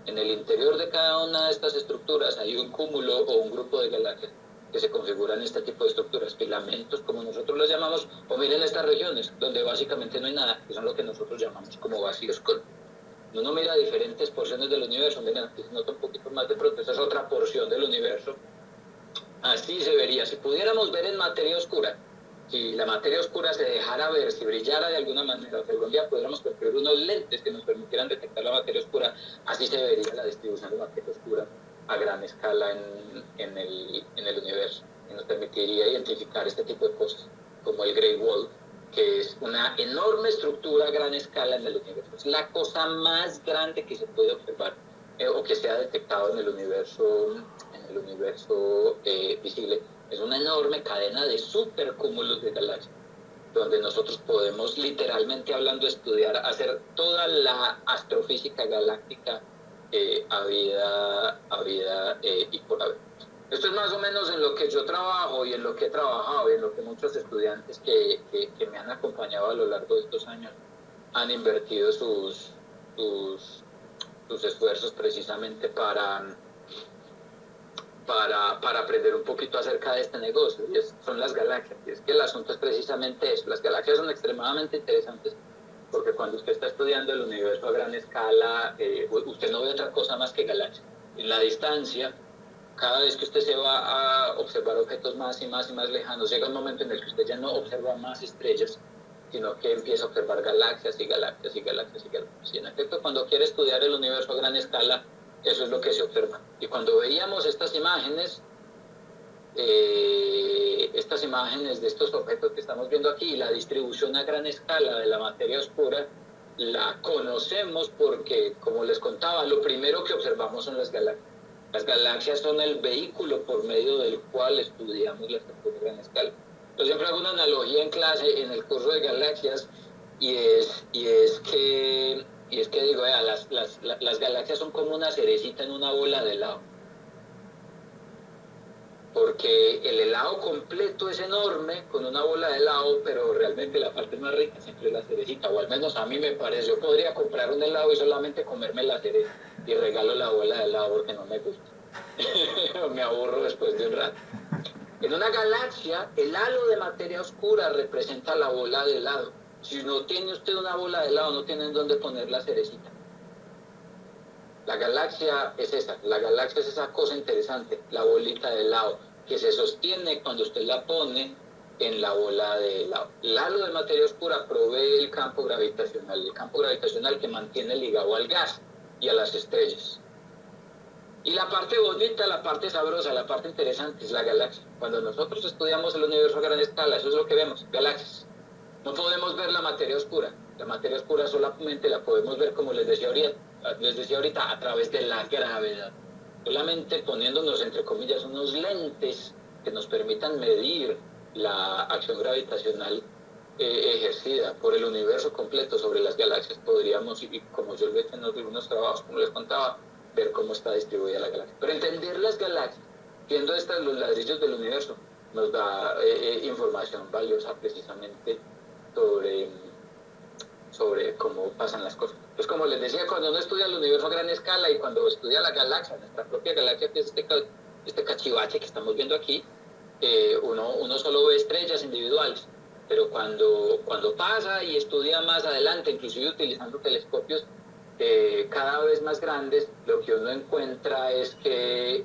[SPEAKER 1] En el interior de cada una de estas estructuras hay un cúmulo o un grupo de galaxias que se configuran este tipo de estructuras, filamentos como nosotros los llamamos, o miren estas regiones donde básicamente no hay nada, que son lo que nosotros llamamos como vacíos. Uno mira diferentes porciones del universo, miren, aquí se nota un poquito más de pronto, esa es otra porción del universo. Así se vería, si pudiéramos ver en materia oscura, si la materia oscura se dejara ver, si brillara de alguna manera, o si algún día pudiéramos construir unos lentes que nos permitieran detectar la materia oscura, así se vería la distribución de materia oscura a gran escala en el universo, y nos permitiría identificar este tipo de cosas, como el Great Wall, que es una enorme estructura a gran escala en el universo. Es la cosa más grande que se puede observar o que se ha detectado en el universo visible. Es una enorme cadena de supercúmulos de galaxias, donde nosotros podemos, literalmente hablando, estudiar, hacer toda la astrofísica galáctica habida y por haber. Esto es más o menos en lo que yo trabajo y en lo que he trabajado y en lo que muchos estudiantes que me han acompañado a lo largo de estos años han invertido sus esfuerzos precisamente para aprender un poquito acerca de este negocio, y son las galaxias. Y es que el asunto es precisamente eso. Las galaxias son extremadamente interesantes porque cuando usted está estudiando el universo a gran escala, usted no ve otra cosa más que galaxias. En la distancia, cada vez que usted se va a observar objetos más y más y más lejanos, llega un momento en el que usted ya no observa más estrellas, sino que empieza a observar galaxias y galaxias y galaxias y galaxias. Y en efecto, cuando quiere estudiar el universo a gran escala, eso es lo que se observa. Y cuando veíamos estas imágenes de estos objetos que estamos viendo aquí, la distribución a gran escala de la materia oscura, la conocemos porque, como les contaba, lo primero que observamos son las galaxias. Las galaxias son el vehículo por medio del cual estudiamos la estructura a gran escala. Yo siempre hago una analogía en clase, en el curso de galaxias, y es que digo, las galaxias son como una cerecita en una bola de helado. Porque el helado completo es enorme, con una bola de helado, pero realmente la parte más rica siempre es la cerecita, o al menos a mí me parece. Yo podría comprar un helado y solamente comerme la cereza, y regalo la bola de helado porque no me gusta. Me aburro después de un rato. En una galaxia, el halo de materia oscura representa la bola de helado. Si no tiene usted una bola de helado, no tiene en dónde poner la cerecita. La galaxia es esa cosa interesante, la bolita de helado, que se sostiene cuando usted la pone en la bola de helado. El halo de materia oscura provee el campo gravitacional que mantiene ligado al gas y a las estrellas. Y la parte bonita, la parte sabrosa, la parte interesante es la galaxia. Cuando nosotros estudiamos el universo a gran escala, eso es lo que vemos, galaxias. No podemos ver la materia oscura. La materia oscura solamente la podemos ver, como les decía ahorita, a través de la gravedad. Solamente poniéndonos, entre comillas, unos lentes que nos permitan medir la acción gravitacional ejercida por el universo completo sobre las galaxias, podríamos, y como yo lo he hecho en algunos trabajos, como les contaba, ver cómo está distribuida la galaxia. Pero entender las galaxias, viendo los ladrillos del universo, nos da información valiosa precisamente sobre cómo pasan las cosas. Pues como les decía, cuando uno estudia el universo a gran escala y cuando estudia la galaxia, nuestra propia galaxia, que es este cachivache que estamos viendo aquí, uno solo ve estrellas individuales. Pero cuando pasa y estudia más adelante, inclusive utilizando telescopios cada vez más grandes, lo que uno encuentra es que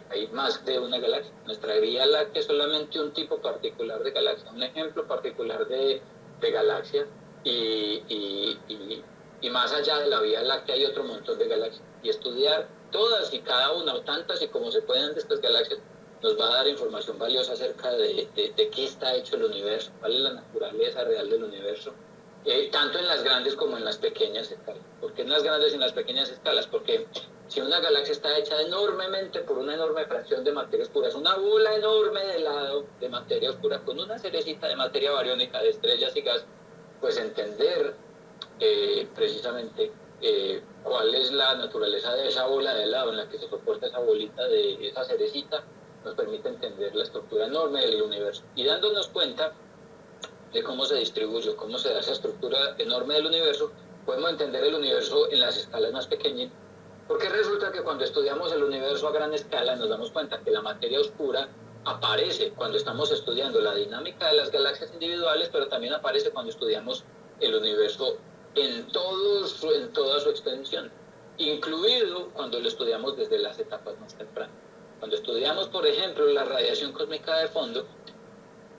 [SPEAKER 1] hay más de una galaxia. Nuestra Vía Láctea es solamente un tipo particular de galaxia, un ejemplo particular de galaxia, y más allá de la Vía Láctea hay otro montón de galaxias. Y estudiar todas y cada una, o tantas y como se puedan, de estas galaxias, nos va a dar información valiosa acerca de qué está hecho el universo, cuál es la naturaleza real del universo, tanto en las grandes como en las pequeñas escalas. ¿Por qué en las grandes y en las pequeñas escalas? Porque si una galaxia está hecha enormemente por una enorme fracción de materia oscura, es una bola enorme de helado de materia oscura con una cerecita de materia bariónica de estrellas y gas, pues entender precisamente cuál es la naturaleza de esa bola de helado en la que se soporta esa bolita de esa cerecita, nos permite entender la estructura enorme del universo. Y dándonos cuenta de cómo se distribuye, cómo se da esa estructura enorme del universo, podemos entender el universo en las escalas más pequeñas, porque resulta que cuando estudiamos el universo a gran escala nos damos cuenta que la materia oscura aparece cuando estamos estudiando la dinámica de las galaxias individuales, pero también aparece cuando estudiamos el universo en toda su extensión, incluido cuando lo estudiamos desde las etapas más tempranas. Cuando estudiamos, por ejemplo, la radiación cósmica de fondo,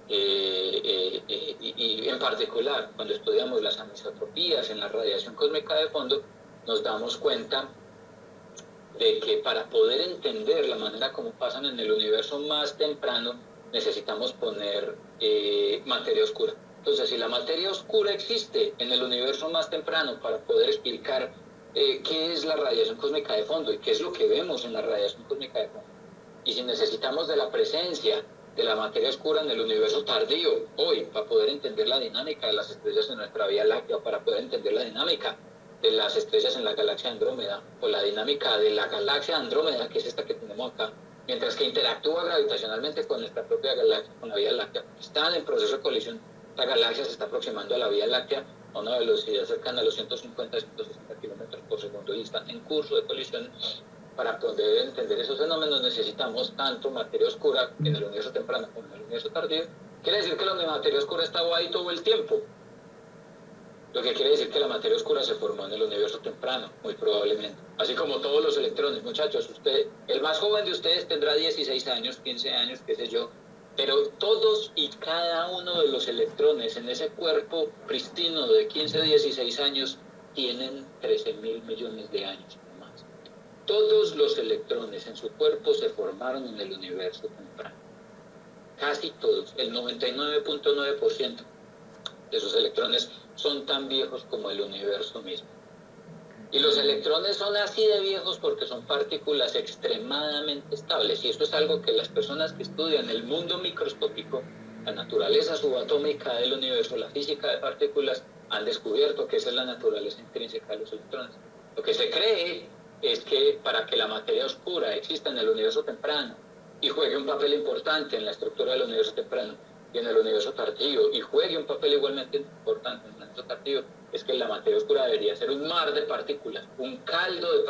[SPEAKER 1] y en particular cuando estudiamos las anisotropías en la radiación cósmica de fondo, nos damos cuenta de que para poder entender la manera como pasan en el universo más temprano, necesitamos poner materia oscura. Entonces, si la materia oscura existe en el universo más temprano para poder explicar qué es la radiación cósmica de fondo y qué es lo que vemos en la radiación cósmica de fondo, y si necesitamos de la presencia de la materia oscura en el universo tardío hoy para poder entender la dinámica de las estrellas en nuestra Vía Láctea, para poder entender la dinámica de las estrellas en la galaxia Andrómeda, o la dinámica de la galaxia Andrómeda, que es esta que tenemos acá, mientras que interactúa gravitacionalmente con nuestra propia galaxia, con la Vía Láctea, están en proceso de colisión. La galaxia se está aproximando a la Vía Láctea a una velocidad cercana a los 150-160 kilómetros por segundo y están en curso de colisión. Para poder entender esos fenómenos necesitamos tanto materia oscura en el universo temprano como en el universo tardío. Quiere decir que la materia oscura estaba ahí todo el tiempo. Lo que quiere decir que la materia oscura se formó en el universo temprano, muy probablemente. Así como todos los electrones, muchachos. El más joven de ustedes tendrá 16 años, 15 años, qué sé yo. Pero todos y cada uno de los electrones en ese cuerpo pristino de 15, 16 años tienen 13.000 millones de años. Todos los electrones en su cuerpo se formaron en el universo temprano. Casi todos, el 99.9% de esos electrones son tan viejos como el universo mismo. Y los electrones son así de viejos porque son partículas extremadamente estables. Y esto es algo que las personas que estudian el mundo microscópico, la naturaleza subatómica del universo, la física de partículas, han descubierto que esa es la naturaleza intrínseca de los electrones. Lo que se cree es que para que la materia oscura exista en el universo temprano y juegue un papel importante en la estructura del universo temprano y en el universo tardío, y juegue un papel igualmente importante en el universo tardío, es que la materia oscura debería ser un mar de partículas, un caldo de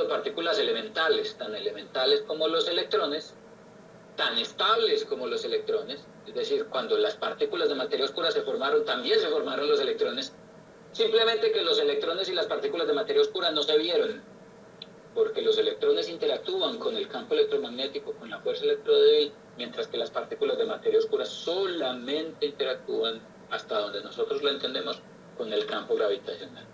[SPEAKER 1] partículas elementales, tan elementales como los electrones, tan estables como los electrones. Es decir, cuando las partículas de materia oscura se formaron, también se formaron los electrones. Simplemente que los electrones y las partículas de materia oscura no se vieron, porque los electrones interactúan con el campo electromagnético, con la fuerza electrodébil, mientras que las partículas de materia oscura solamente interactúan, hasta donde nosotros lo entendemos, con el campo gravitacional.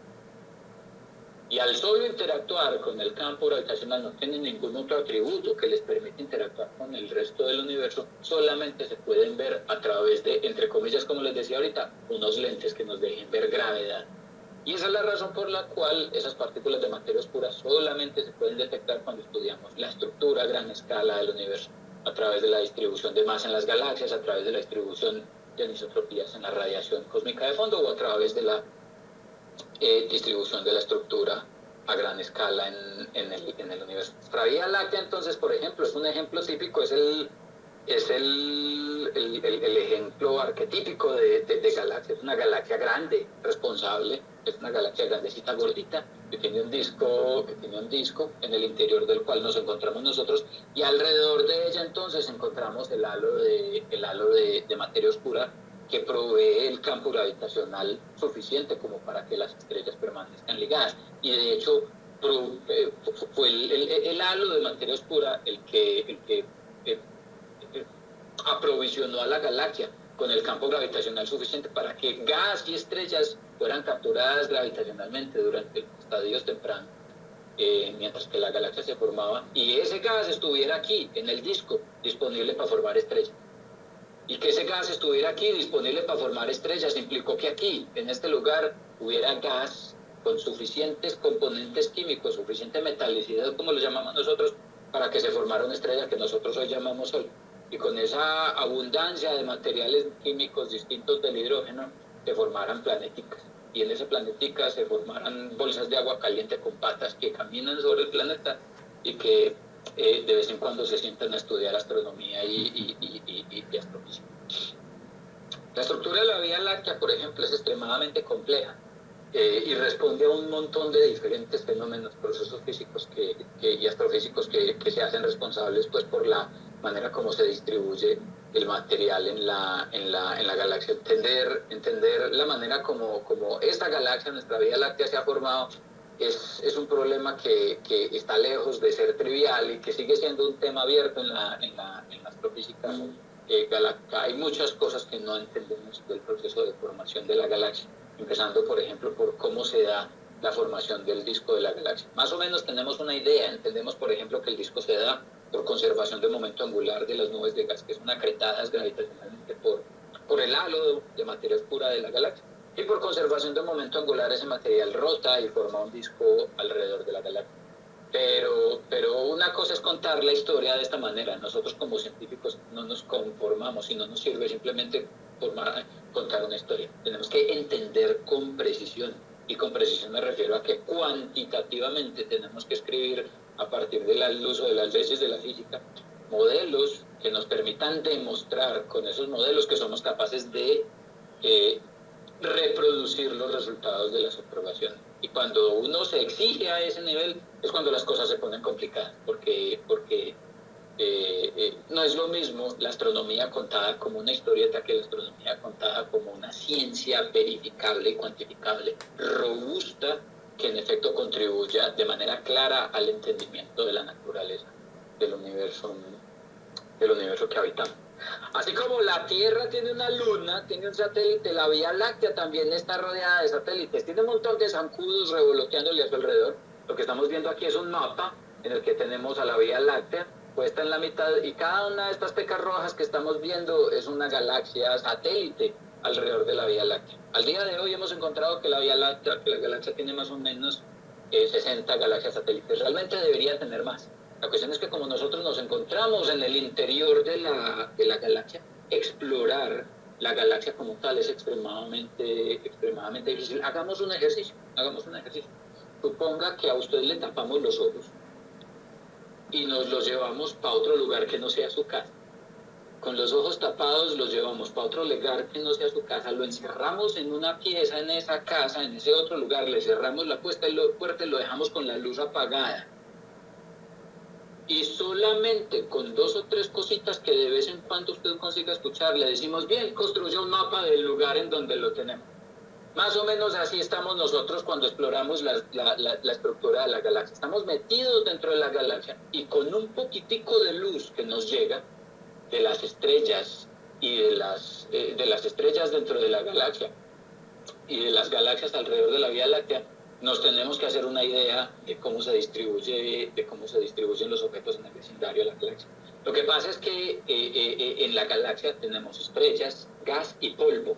[SPEAKER 1] Y al solo interactuar con el campo gravitacional, no tienen ningún otro atributo que les permita interactuar con el resto del universo, solamente se pueden ver a través de, entre comillas, como les decía ahorita, unos lentes que nos dejen ver gravedad. Y esa es la razón por la cual esas partículas de materia oscura solamente se pueden detectar cuando estudiamos la estructura a gran escala del universo, a través de la distribución de masa en las galaxias, a través de la distribución de anisotropías en la radiación cósmica de fondo, o a través de la distribución de la estructura a gran escala en el universo. Nuestra Vía Láctea, entonces, por ejemplo, es un ejemplo típico, es el ejemplo arquetípico de galaxia. Es una galaxia grande, responsable, es una galaxia grandecita, gordita, que tiene un disco en el interior del cual nos encontramos nosotros, y alrededor de ella entonces encontramos el halo de materia oscura, que provee el campo gravitacional suficiente como para que las estrellas permanezcan ligadas. Y de hecho fue el halo de materia oscura el que aprovisionó a la galaxia con el campo gravitacional suficiente para que gas y estrellas fueran capturadas gravitacionalmente durante los estadios tempranos. mientras que la galaxia se formaba, y ese gas estuviera aquí, en el disco, disponible para formar estrellas. Y que ese gas estuviera aquí, disponible para formar estrellas, implicó que aquí, en este lugar, hubiera gas con suficientes componentes químicos, suficiente metalicidad, como lo llamamos nosotros, para que se formara una estrella que nosotros hoy llamamos Sol. Y con esa abundancia de materiales químicos distintos del hidrógeno, se formaran planeticas. Y en ese planetica se formaran bolsas de agua caliente con patas que caminan sobre el planeta y que de vez en cuando se sientan a estudiar astronomía y astrofísica. La estructura de la Vía Láctea, por ejemplo, es extremadamente compleja y responde a un montón de diferentes fenómenos, procesos físicos y astrofísicos que se hacen responsables pues, por la manera como se distribuye el material en la galaxia. Entender la manera como esta galaxia, nuestra Vía Láctea, se ha formado es un problema que está lejos de ser trivial y que sigue siendo un tema abierto en la astrofísica galáctica. Hay muchas cosas que no entendemos del proceso de formación de la galaxia, empezando, por ejemplo, por cómo se da la formación del disco de la galaxia. Más o menos tenemos una idea, entendemos, por ejemplo, que el disco se da por conservación de momento angular de las nubes de gas, que son acretadas gravitacionalmente por el halo de materia oscura de la galaxia. Y por conservación de momento angular ese material rota y forma un disco alrededor de la galaxia. Pero una cosa es contar la historia de esta manera. Nosotros como científicos no nos conformamos y no nos sirve simplemente contar una historia. Tenemos que entender con precisión. Y con precisión me refiero a que cuantitativamente tenemos que escribir a partir del uso de las leyes de la física modelos que nos permitan demostrar con esos modelos que somos capaces de reproducir los resultados de las observaciones. Y cuando uno se exige a ese nivel es cuando las cosas se ponen complicadas, porque no es lo mismo la astronomía contada como una historieta que la astronomía contada como una ciencia verificable y cuantificable, robusta, que en efecto contribuya de manera clara al entendimiento de la naturaleza del universo que habitamos. Así como la Tierra tiene una luna, tiene un satélite, la Vía Láctea también está rodeada de satélites, tiene un montón de zancudos revoloteándole a su alrededor. Lo que estamos viendo aquí es un mapa en el que tenemos a la Vía Láctea puesta en la mitad y cada una de estas pecas rojas que estamos viendo es una galaxia satélite alrededor de la Vía Láctea. Al día de hoy hemos encontrado que la galaxia tiene más o menos 60 galaxias satélites. Realmente debería tener más. La cuestión es que como nosotros nos encontramos en el interior de la galaxia, explorar la galaxia como tal es extremadamente difícil. Hagamos un ejercicio. Suponga que a usted le tapamos los ojos y nos los llevamos para otro lugar que no sea su casa. Con los ojos tapados los llevamos para otro lugar que no sea su casa, lo encerramos en una pieza en esa casa, en ese otro lugar, le cerramos la puerta y lo dejamos con la luz apagada. Y solamente con 2 o 3 cositas que de vez en cuando usted consiga escuchar, le decimos, bien, construya un mapa del lugar en donde lo tenemos. Más o menos así estamos nosotros cuando exploramos la estructura de la galaxia. Estamos metidos dentro de la galaxia y con un poquitico de luz que nos llega de las estrellas y de las estrellas dentro de la galaxia y de las galaxias alrededor de la Vía Láctea, nos tenemos que hacer una idea de cómo se distribuyen los objetos en el vecindario de la galaxia. Lo que pasa es que en la galaxia tenemos estrellas, gas y polvo.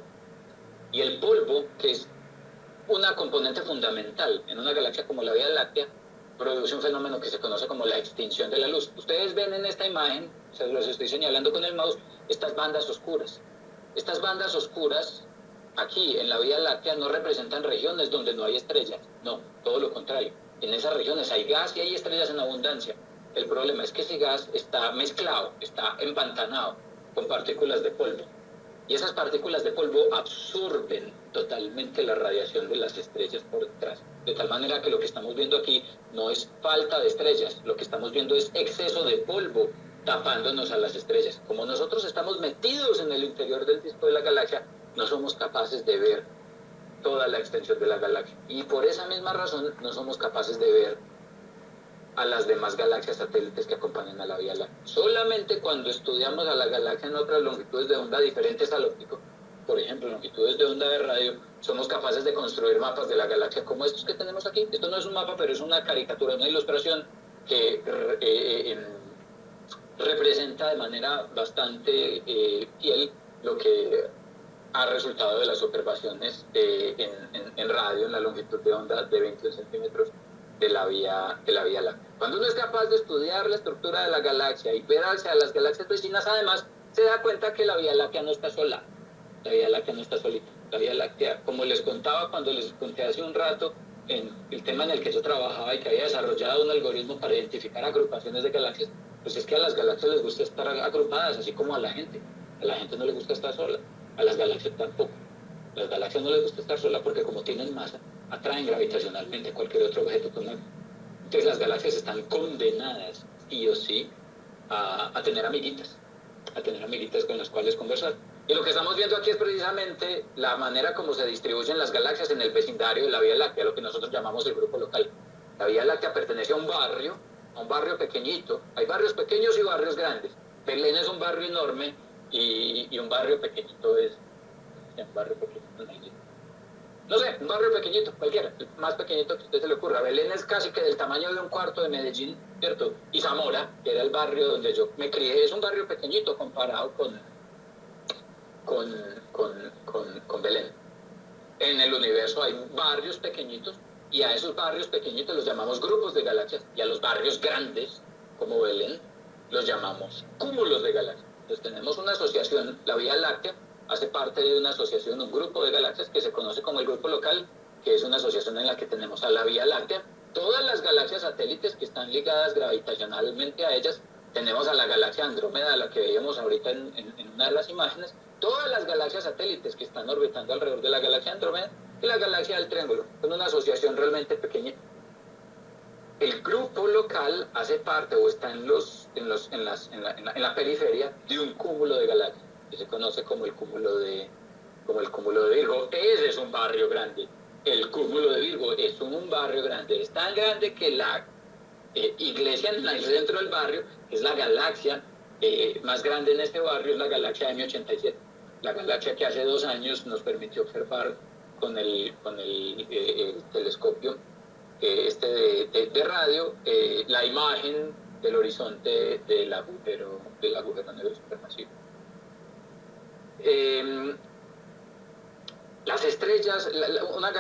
[SPEAKER 1] Y el polvo, que es una componente fundamental en una galaxia como la Vía Láctea, produce un fenómeno que se conoce como la extinción de la luz. Ustedes ven en esta imagen, se los estoy señalando con el mouse, estas bandas oscuras. Estas bandas oscuras aquí en la Vía Láctea no representan regiones donde no hay estrellas, no, todo lo contrario. En esas regiones hay gas y hay estrellas en abundancia. El problema es que ese gas está mezclado, está empantanado con partículas de polvo. Y esas partículas de polvo absorben totalmente la radiación de las estrellas por detrás. De tal manera que lo que estamos viendo aquí no es falta de estrellas, lo que estamos viendo es exceso de polvo tapándonos a las estrellas. Como nosotros estamos metidos en el interior del disco de la galaxia, no somos capaces de ver toda la extensión de la galaxia. Y por esa misma razón no somos capaces de ver a las demás galaxias satélites que acompañan a la Vía Láctea. Solamente cuando estudiamos a la galaxia en otras longitudes de onda diferentes al óptico, por ejemplo, longitudes de onda de radio, somos capaces de construir mapas de la galaxia como estos que tenemos aquí. Esto no es un mapa, pero es una caricatura, una ilustración que representa de manera bastante fiel lo que ha resultado de las observaciones en radio, en la longitud de onda de 21 centímetros de la Vía Láctea. Cuando uno es capaz de estudiar la estructura de la galaxia y ver hacia las galaxias vecinas, además se da cuenta que la Vía Láctea no está sola. La Vía Láctea no está solita. La Vía Láctea, como les contaba cuando les conté hace un rato, en el tema en el que yo trabajaba y que había desarrollado un algoritmo para identificar agrupaciones de galaxias, pues es que a las galaxias les gusta estar agrupadas, así como a la gente. A la gente no le gusta estar sola, a las galaxias tampoco. A las galaxias no les gusta estar sola porque como tienen masa, atraen gravitacionalmente a cualquier otro objeto con masa. Entonces las galaxias están condenadas, sí o sí, a tener amiguitas con las cuales conversar. Y lo que estamos viendo aquí es precisamente la manera como se distribuyen las galaxias en el vecindario de la Vía Láctea, lo que nosotros llamamos el grupo local. La Vía Láctea pertenece a un barrio pequeñito. Hay barrios pequeños y barrios grandes. Belén es un barrio enorme y un barrio pequeñito es un barrio pequeñito. No sé, un barrio pequeñito, cualquiera, el más pequeñito que a usted se le ocurra. Belén es casi que del tamaño de un cuarto de Medellín, ¿cierto? Y Zamora, que era el barrio donde yo me crié, es un barrio pequeñito comparado con Belén. En el universo hay barrios pequeñitos y a esos barrios pequeñitos los llamamos grupos de galaxias y a los barrios grandes, como Belén, los llamamos cúmulos de galaxias. Entonces tenemos una asociación, la Vía Láctea hace parte de una asociación, un grupo de galaxias que se conoce como el grupo local, que es una asociación en la que tenemos a la Vía Láctea, todas las galaxias satélites que están ligadas gravitacionalmente a ellas, tenemos a la galaxia Andrómeda, a la que veíamos ahorita en una de las imágenes, todas las galaxias satélites que están orbitando alrededor de la galaxia Andrómeda y la galaxia del Triángulo, con una asociación realmente pequeña. El grupo local hace parte o está en la periferia de un cúmulo de galaxias, que se conoce como el cúmulo de Virgo. Ese es un barrio grande. El cúmulo de Virgo es un barrio grande. Es tan grande que la iglesia en el centro del barrio es la galaxia más grande en este barrio, es la galaxia M87. La galaxia que hace 2 años nos permitió observar con el telescopio de radio la imagen del horizonte del agujero negro supermasivo. Las estrellas, una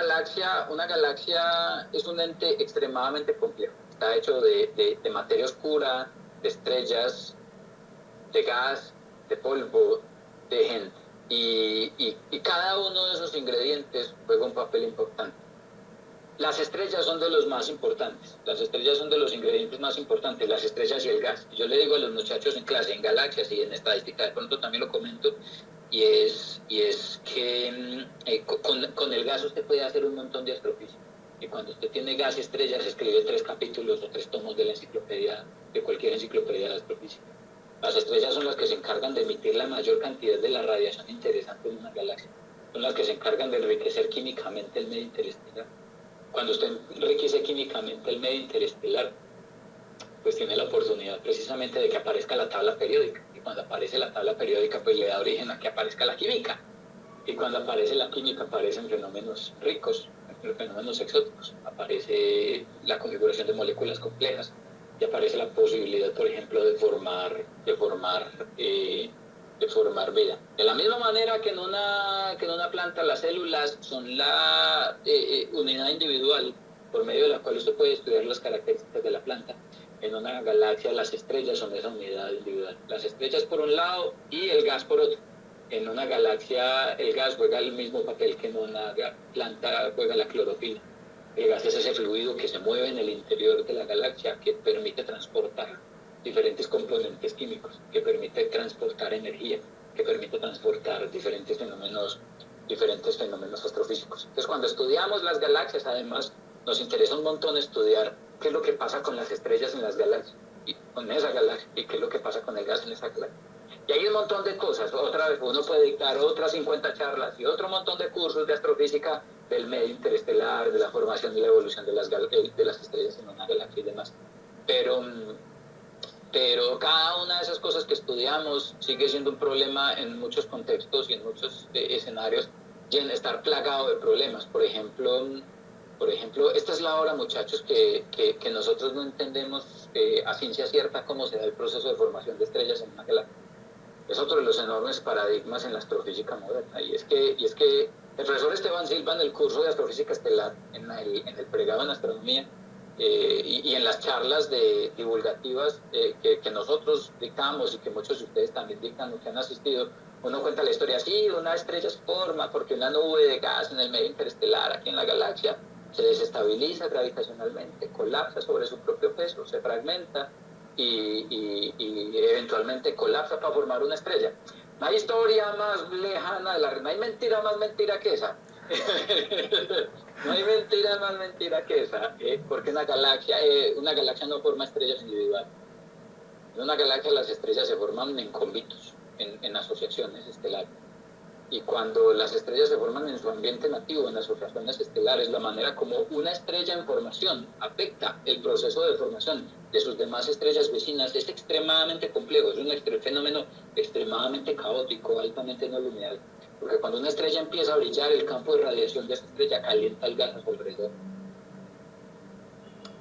[SPEAKER 1] galaxia es un ente extremadamente complejo. Está hecho de materia oscura, de estrellas, de gas, de polvo, de gente. Y cada uno de esos ingredientes juega un papel importante. Las estrellas son de los más importantes. Las estrellas son de los ingredientes más importantes, las estrellas y el gas. Yo le digo a los muchachos en clase, en galaxias y en estadística, de pronto también lo comento, y es que con el gas usted puede hacer un montón de astrofísica. Y cuando usted tiene gas y estrellas, escribe 3 capítulos o 3 tomos de la enciclopedia, de cualquier enciclopedia de astrofísica. Las estrellas son las que se encargan de emitir la mayor cantidad de la radiación interesante en una galaxia. Son las que se encargan de enriquecer químicamente el medio interestelar. Cuando usted enriquece químicamente el medio interestelar, pues tiene la oportunidad precisamente de que aparezca la tabla periódica. Y cuando aparece la tabla periódica, pues le da origen a que aparezca la química. Y cuando aparece la química, aparecen fenómenos ricos, fenómenos exóticos. Aparece la configuración de moléculas complejas y aparece la posibilidad, por ejemplo, de formar vida. De la misma manera que en una planta las células son la unidad individual por medio de la cual usted puede estudiar las características de la planta, en una galaxia las estrellas son esa unidad individual. Las estrellas por un lado y el gas por otro. En una galaxia el gas juega el mismo papel que en una planta juega la clorofila. El gas es ese fluido que se mueve en el interior de la galaxia que permite transportar diferentes componentes químicos, que permite transportar energía, que permite transportar diferentes fenómenos astrofísicos. Entonces, cuando estudiamos las galaxias, además, nos interesa un montón estudiar qué es lo que pasa con las estrellas en las galaxias, y con esa galaxia, y qué es lo que pasa con el gas en esa galaxia. Y hay un montón de cosas. Otra vez, uno puede dictar otras 50 charlas y otro montón de cursos de astrofísica del medio interestelar, de la formación y la evolución de las estrellas en una galaxia y demás. Pero cada una de esas cosas que estudiamos sigue siendo un problema en muchos contextos y en muchos escenarios, estar plagado de problemas. Por ejemplo, esta es la hora, muchachos, que nosotros no entendemos a ciencia cierta cómo se da el proceso de formación de estrellas en una galaxia. Es otro de los enormes paradigmas en la astrofísica moderna, y es que el profesor Esteban Silva, en el curso de astrofísica estelar, en el pregrado en astronomía, y en las charlas divulgativas que nosotros dictamos y que muchos de ustedes también dictan o que han asistido, uno cuenta la historia así: una estrella se forma porque una nube de gas en el medio interestelar aquí en la galaxia se desestabiliza gravitacionalmente, colapsa sobre su propio peso, se fragmenta y eventualmente colapsa para formar una estrella. No hay historia más lejana, no hay mentira más mentira que esa. No hay mentira más mentira que esa, porque una galaxia no forma estrellas individuales. En una galaxia las estrellas se forman en cómbitos, en asociaciones estelares. Y cuando las estrellas se forman en su ambiente nativo, en asociaciones estelares, la manera como una estrella en formación afecta el proceso de formación de sus demás estrellas vecinas es extremadamente complejo, es un fenómeno extremadamente caótico, altamente no lineal. Porque cuando una estrella empieza a brillar, el campo de radiación de esa estrella calienta el gas a su alrededor.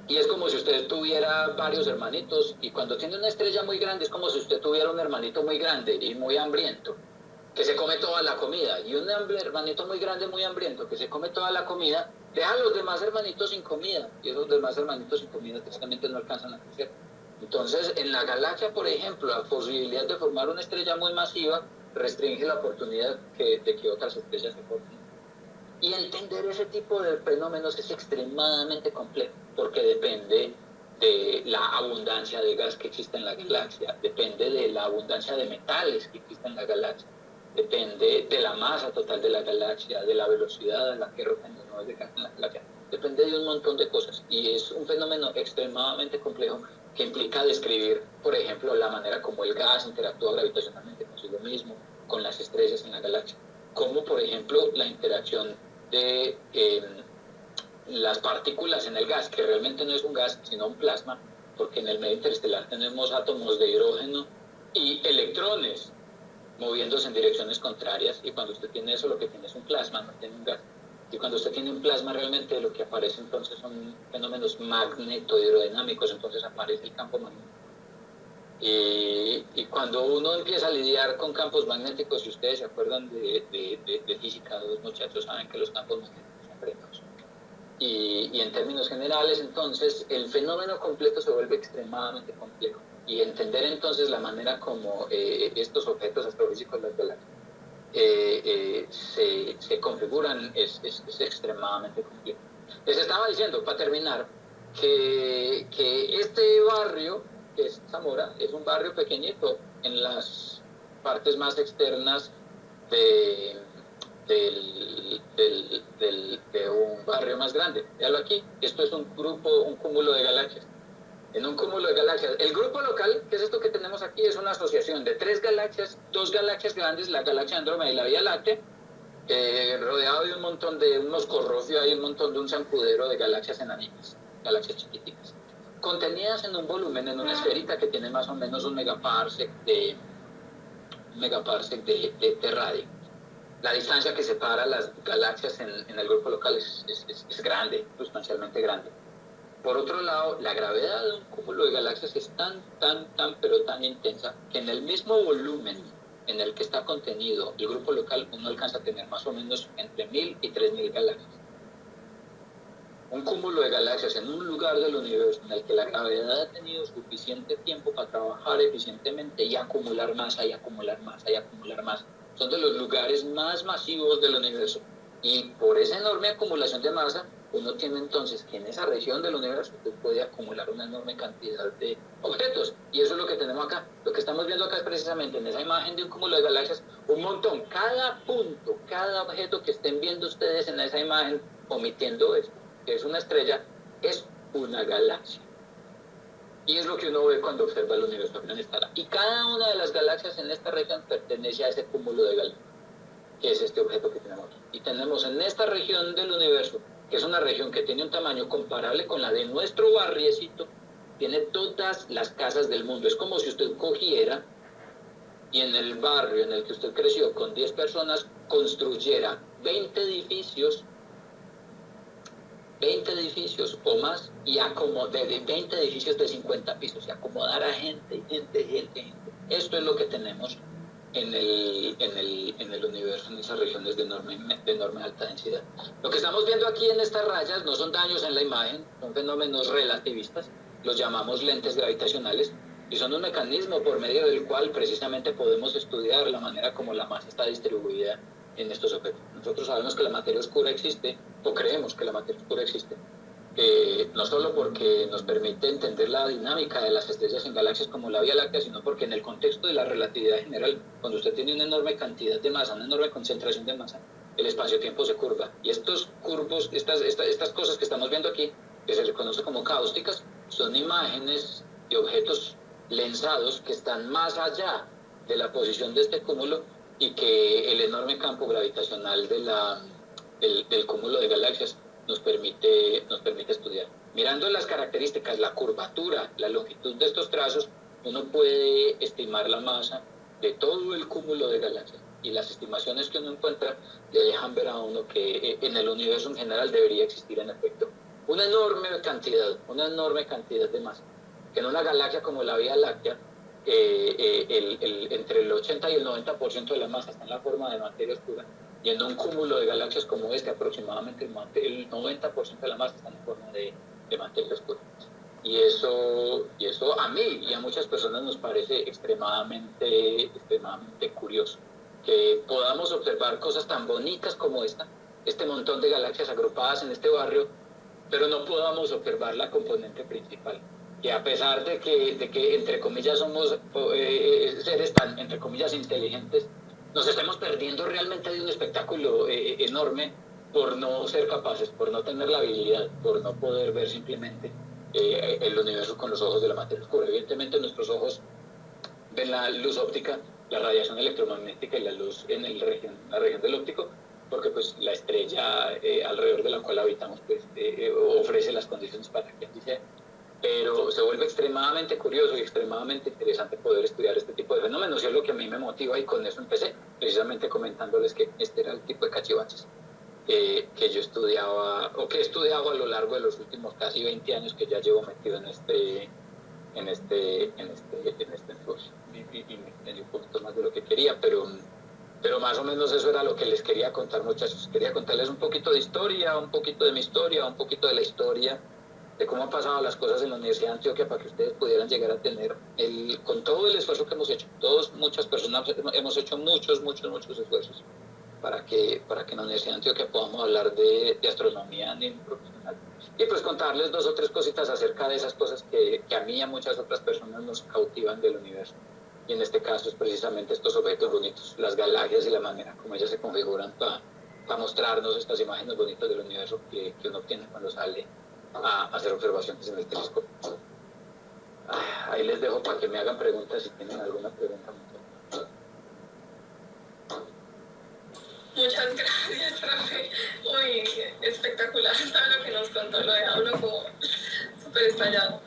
[SPEAKER 1] Y es como si usted tuviera varios hermanitos, y cuando tiene una estrella muy grande es como si usted tuviera un hermanito muy grande y muy hambriento, que se come toda la comida, y un hermanito muy grande, muy hambriento, que se come toda la comida, deja a los demás hermanitos sin comida, y esos demás hermanitos sin comida tristemente no alcanzan a crecer. Entonces, en la galaxia, por ejemplo, la posibilidad de formar una estrella muy masiva restringe la oportunidad de que otras estrellas se formen. Y entender ese tipo de fenómenos es extremadamente complejo, porque depende de la abundancia de gas que existe en la galaxia, depende de la abundancia de metales que existe en la galaxia, depende de la masa total de la galaxia, de la velocidad a la que rotan las nubes de gas en la galaxia, depende de un montón de cosas, y es un fenómeno extremadamente complejo que implica describir, por ejemplo, la manera como el gas interactúa gravitacionalmente consigo mismo, con las estrellas en la galaxia, como por ejemplo la interacción de las partículas en el gas, que realmente no es un gas, sino un plasma, porque en el medio interestelar tenemos átomos de hidrógeno y electrones moviéndose en direcciones contrarias, y cuando usted tiene eso, lo que tiene es un plasma, no tiene un gas. Y cuando usted tiene un plasma, realmente lo que aparece entonces son fenómenos magneto-hidrodinámicos, entonces aparece el campo magnético. Y cuando uno empieza a lidiar con campos magnéticos, si ustedes se acuerdan de física, los muchachos saben que los campos magnéticos son frenos. Y en términos generales, entonces, el fenómeno completo se vuelve extremadamente complejo. Y entender entonces la manera como estos objetos astrofísicos, las galaxias, se configuran es extremadamente complejo. Les estaba diciendo, para terminar, que este barrio, que es Zamora, es un barrio pequeñito en las partes más externas de un barrio más grande. Véalo aquí, esto es un cúmulo de galaxias. En un cúmulo de galaxias, el grupo local, que es esto que tenemos aquí, es una asociación de 3 galaxias, 2 galaxias grandes, la galaxia Andrómeda y la Vía Láctea, rodeado de un montón de unos corrosios, hay un montón de un zancudero de galaxias enanitas, galaxias chiquiticas, contenidas en un volumen, en una esferita que tiene más o menos un megaparsec de radio. La distancia que separa las galaxias en el grupo local es grande, sustancialmente grande. Por otro lado, la gravedad de un cúmulo de galaxias es tan intensa que en el mismo volumen en el que está contenido el grupo local, uno alcanza a tener más o menos entre 1000 y 3000 galaxias. Un cúmulo de galaxias en un lugar del universo en el que la gravedad ha tenido suficiente tiempo para trabajar eficientemente y acumular masa y acumular masa y acumular masa. Son de los lugares más masivos del universo. Y por esa enorme acumulación de masa, uno tiene entonces que en esa región del universo usted puede acumular una enorme cantidad de objetos. Y eso es lo que tenemos acá. Lo que estamos viendo acá es precisamente en esa imagen de un cúmulo de galaxias, un montón. Cada punto, cada objeto que estén viendo ustedes en esa imagen, omitiendo esto, que es una estrella, es una galaxia. Y es lo que uno ve cuando observa el universo a gran escala. Y cada una de las galaxias en esta región pertenece a ese cúmulo de galaxias, que es este objeto que tenemos aquí. Y tenemos en esta región del universo, que es una región que tiene un tamaño comparable con la de nuestro barriecito, tiene todas las casas del mundo. Es como si usted cogiera y en el barrio en el que usted creció con 10 personas construyera 20 edificios 20 edificios o más y de 20 edificios de 50 pisos y acomodar a gente. Esto es lo que tenemos en el universo, en esas regiones de enorme alta densidad. Lo que estamos viendo aquí en estas rayas no son daños en la imagen, son fenómenos relativistas, los llamamos lentes gravitacionales, y son un mecanismo por medio del cual precisamente podemos estudiar la manera como la masa está distribuida en estos objetos. Nosotros sabemos que la materia oscura existe, o creemos que la materia oscura existe, no solo porque nos permite entender la dinámica de las estrellas en galaxias como la Vía Láctea, sino porque en el contexto de la relatividad general, cuando usted tiene una enorme cantidad de masa, una enorme concentración de masa, el espacio-tiempo se curva. Y estos curvos, estas cosas que estamos viendo aquí, que se les conoce como cáusticas, son imágenes de objetos lensados que están más allá de la posición de este cúmulo y que el enorme campo gravitacional del cúmulo de galaxias nos permite estudiar. Mirando las características, la curvatura, la longitud de estos trazos, uno puede estimar la masa de todo el cúmulo de galaxias, y las estimaciones que uno encuentra le dejan ver a uno que en el universo en general debería existir en efecto una enorme cantidad de masa, que en una galaxia como la Vía Láctea entre el 80 y el 90% de la masa está en la forma de materia oscura, y en un cúmulo de galaxias como este aproximadamente el 90% de la masa está en forma de materia oscura. Y eso a mí y a muchas personas nos parece extremadamente curioso, que podamos observar cosas tan bonitas como este montón de galaxias agrupadas en este barrio, pero no podamos observar la componente principal, que a pesar de que entre comillas somos seres tan, entre comillas, inteligentes, nos estamos perdiendo realmente de un espectáculo enorme por no ser capaces, por no tener la habilidad, por no poder ver simplemente el universo con los ojos de la materia oscura. Evidentemente nuestros ojos ven la luz óptica, la radiación electromagnética y la luz en la región del óptico, porque pues la estrella alrededor de la cual habitamos pues ofrece las condiciones para que así sea. Pero se vuelve extremadamente curioso y extremadamente interesante poder estudiar este tipo de fenómenos, y es lo que a mí me motiva, y con eso empecé, precisamente comentándoles que este era el tipo de cachivaches que yo estudiaba, o que he estudiado a lo largo de los últimos casi 20 años que ya llevo metido en este negocio, y me extendí un poquito más de lo que quería, pero más o menos eso era lo que les quería contar, muchachos. Quería contarles un poquito de historia, un poquito de mi historia, un poquito de la historia de cómo han pasado las cosas en la Universidad de Antioquia, para que ustedes pudieran llegar a tener, con todo el esfuerzo que hemos hecho, muchas personas hemos hecho muchos esfuerzos para que en la Universidad de Antioquia podamos hablar de astronomía a nivel profesional. Y pues contarles 2 o 3 cositas acerca de esas cosas que a mí y a muchas otras personas nos cautivan del universo. Y en este caso es precisamente estos objetos bonitos, las galaxias y la manera como ellas se configuran para mostrarnos estas imágenes bonitas del universo que uno obtiene cuando sale a hacer observaciones en el telescopio. Ahí les dejo para que me hagan preguntas si tienen alguna pregunta.
[SPEAKER 2] Muchas gracias, profe. Uy, espectacular todo lo que nos contó, lo deja uno como súper estallado.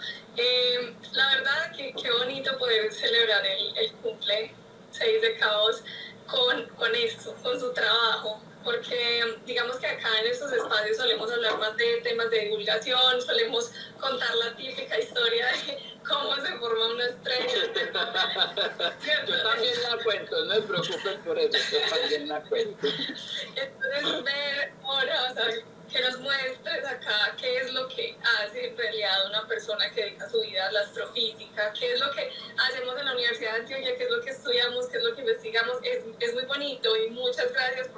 [SPEAKER 2] La verdad que qué bonito poder celebrar el cumple 6 de Caos con esto, con su trabajo, porque digamos que acá en estos espacios solemos hablar más de temas de divulgación, solemos contar la típica historia de cómo se forma una estrella.
[SPEAKER 1] Yo también la cuento, no se preocupen por eso, yo también la cuento.
[SPEAKER 2] Entonces ver ahora, o sea, que nos muestres acá qué es lo que hace en realidad una persona que dedica su vida a la astrofísica, qué es lo que hacemos en la Universidad de Antioquia, qué es lo que estudiamos, qué es lo que investigamos, es muy bonito, y muchas gracias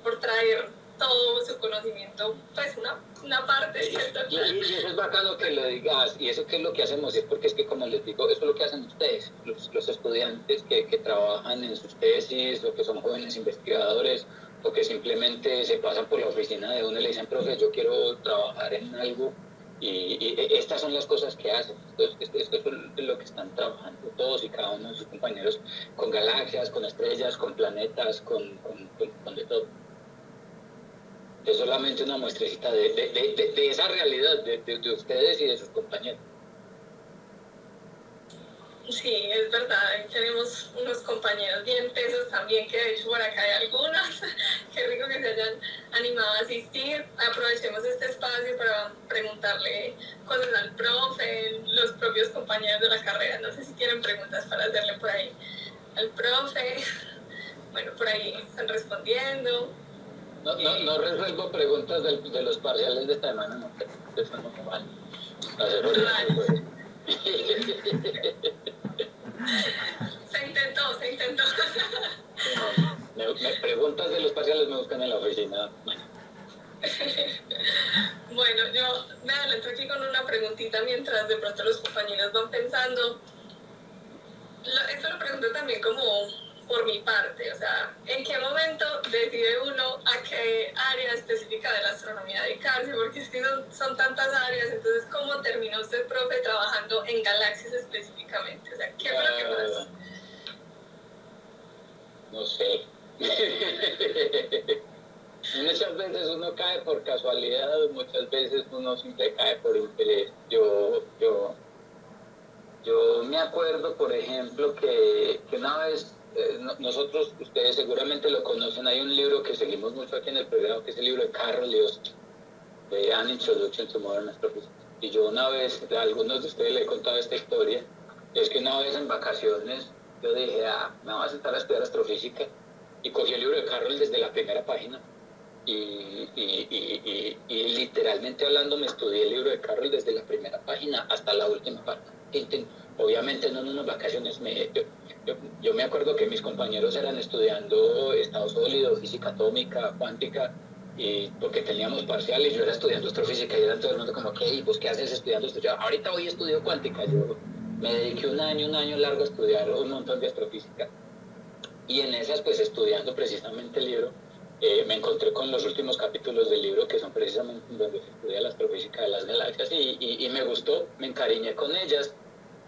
[SPEAKER 2] por traer todo su conocimiento, pues una parte, ¿cierto?
[SPEAKER 1] Y eso es bacano que lo digas, y eso que es lo que hacemos, es porque es que, como les digo, eso es lo que hacen ustedes, los estudiantes que trabajan en sus tesis, o que son jóvenes investigadores, o que simplemente se pasan por la oficina de uno y le dicen, profe, yo quiero trabajar en algo, y estas son las cosas que hacen. Esto es lo que están trabajando todos y cada uno de sus compañeros, con galaxias, con estrellas, con planetas, con de todo. Es solamente una muestrecita de esa realidad de ustedes y de sus compañeros.
[SPEAKER 2] Sí, es verdad, tenemos unos compañeros bien tesos también, que de hecho por acá hay algunos qué rico que se hayan animado a asistir. Aprovechemos este espacio para preguntarle cosas al profe, los propios compañeros de la carrera. No sé si tienen preguntas para hacerle por ahí al profe. Bueno, por ahí están respondiendo.
[SPEAKER 1] No resuelvo preguntas de los parciales de esta semana, no, eso no me vale.
[SPEAKER 2] Se intentó.
[SPEAKER 1] Me preguntas de los parciales me buscan en la oficina.
[SPEAKER 2] Bueno, yo me adelanto aquí con una preguntita mientras de pronto los compañeros van pensando. Esto lo pregunto también como por mi parte, o sea, ¿en qué momento decide uno a qué área específica de la astronomía dedicarse? Porque es que son tantas áreas, entonces, ¿cómo terminó usted, profe, trabajando en galaxias específicamente? O sea, ¿qué fue lo que pasó?
[SPEAKER 1] No sé. Muchas veces uno cae por casualidad, muchas veces uno siempre cae por interés. Yo me acuerdo, por ejemplo, que una vez, nosotros, ustedes seguramente lo conocen, hay un libro que seguimos mucho aquí en el programa, que es el libro de Carl Leost, de An Introduction to Modern Astrophysics. Y yo una vez, a algunos de ustedes le he contado esta historia, es que una vez en vacaciones, yo dije, me voy a sentar a estudiar astrofísica, y cogí el libro de Carroll desde la primera página, y literalmente hablando me estudié el libro de Carroll desde la primera página hasta la última página. Obviamente no en unas vacaciones, yo me acuerdo que mis compañeros eran estudiando estado sólido, física atómica, cuántica, y porque teníamos parciales, yo era estudiando astrofísica y era todo el mundo como, ¿qué? ¿Vos qué haces estudiando esto? Yo, ahorita hoy estudio cuántica, yo me dediqué un año largo a estudiar un montón de astrofísica, y en esas, pues estudiando precisamente el libro, me encontré con los últimos capítulos del libro, que son precisamente donde se estudia la astrofísica de las galaxias, y me gustó, me encariñé con ellas,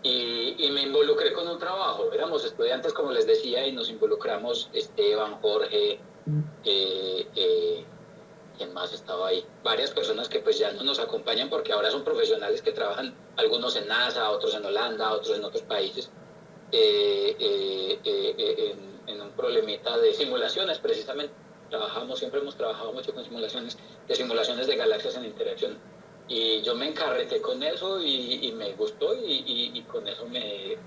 [SPEAKER 1] y me involucré con un trabajo. Éramos estudiantes, como les decía, y nos involucramos, Esteban, Jorge, ¿quién más estaba ahí? Varias personas que pues ya no nos acompañan porque ahora son profesionales que trabajan, algunos en NASA, otros en Holanda, otros en otros países, en un problemita de simulaciones, precisamente. Siempre hemos trabajado mucho con simulaciones de galaxias en interacción. Y yo me encarreté con eso y me gustó y con eso me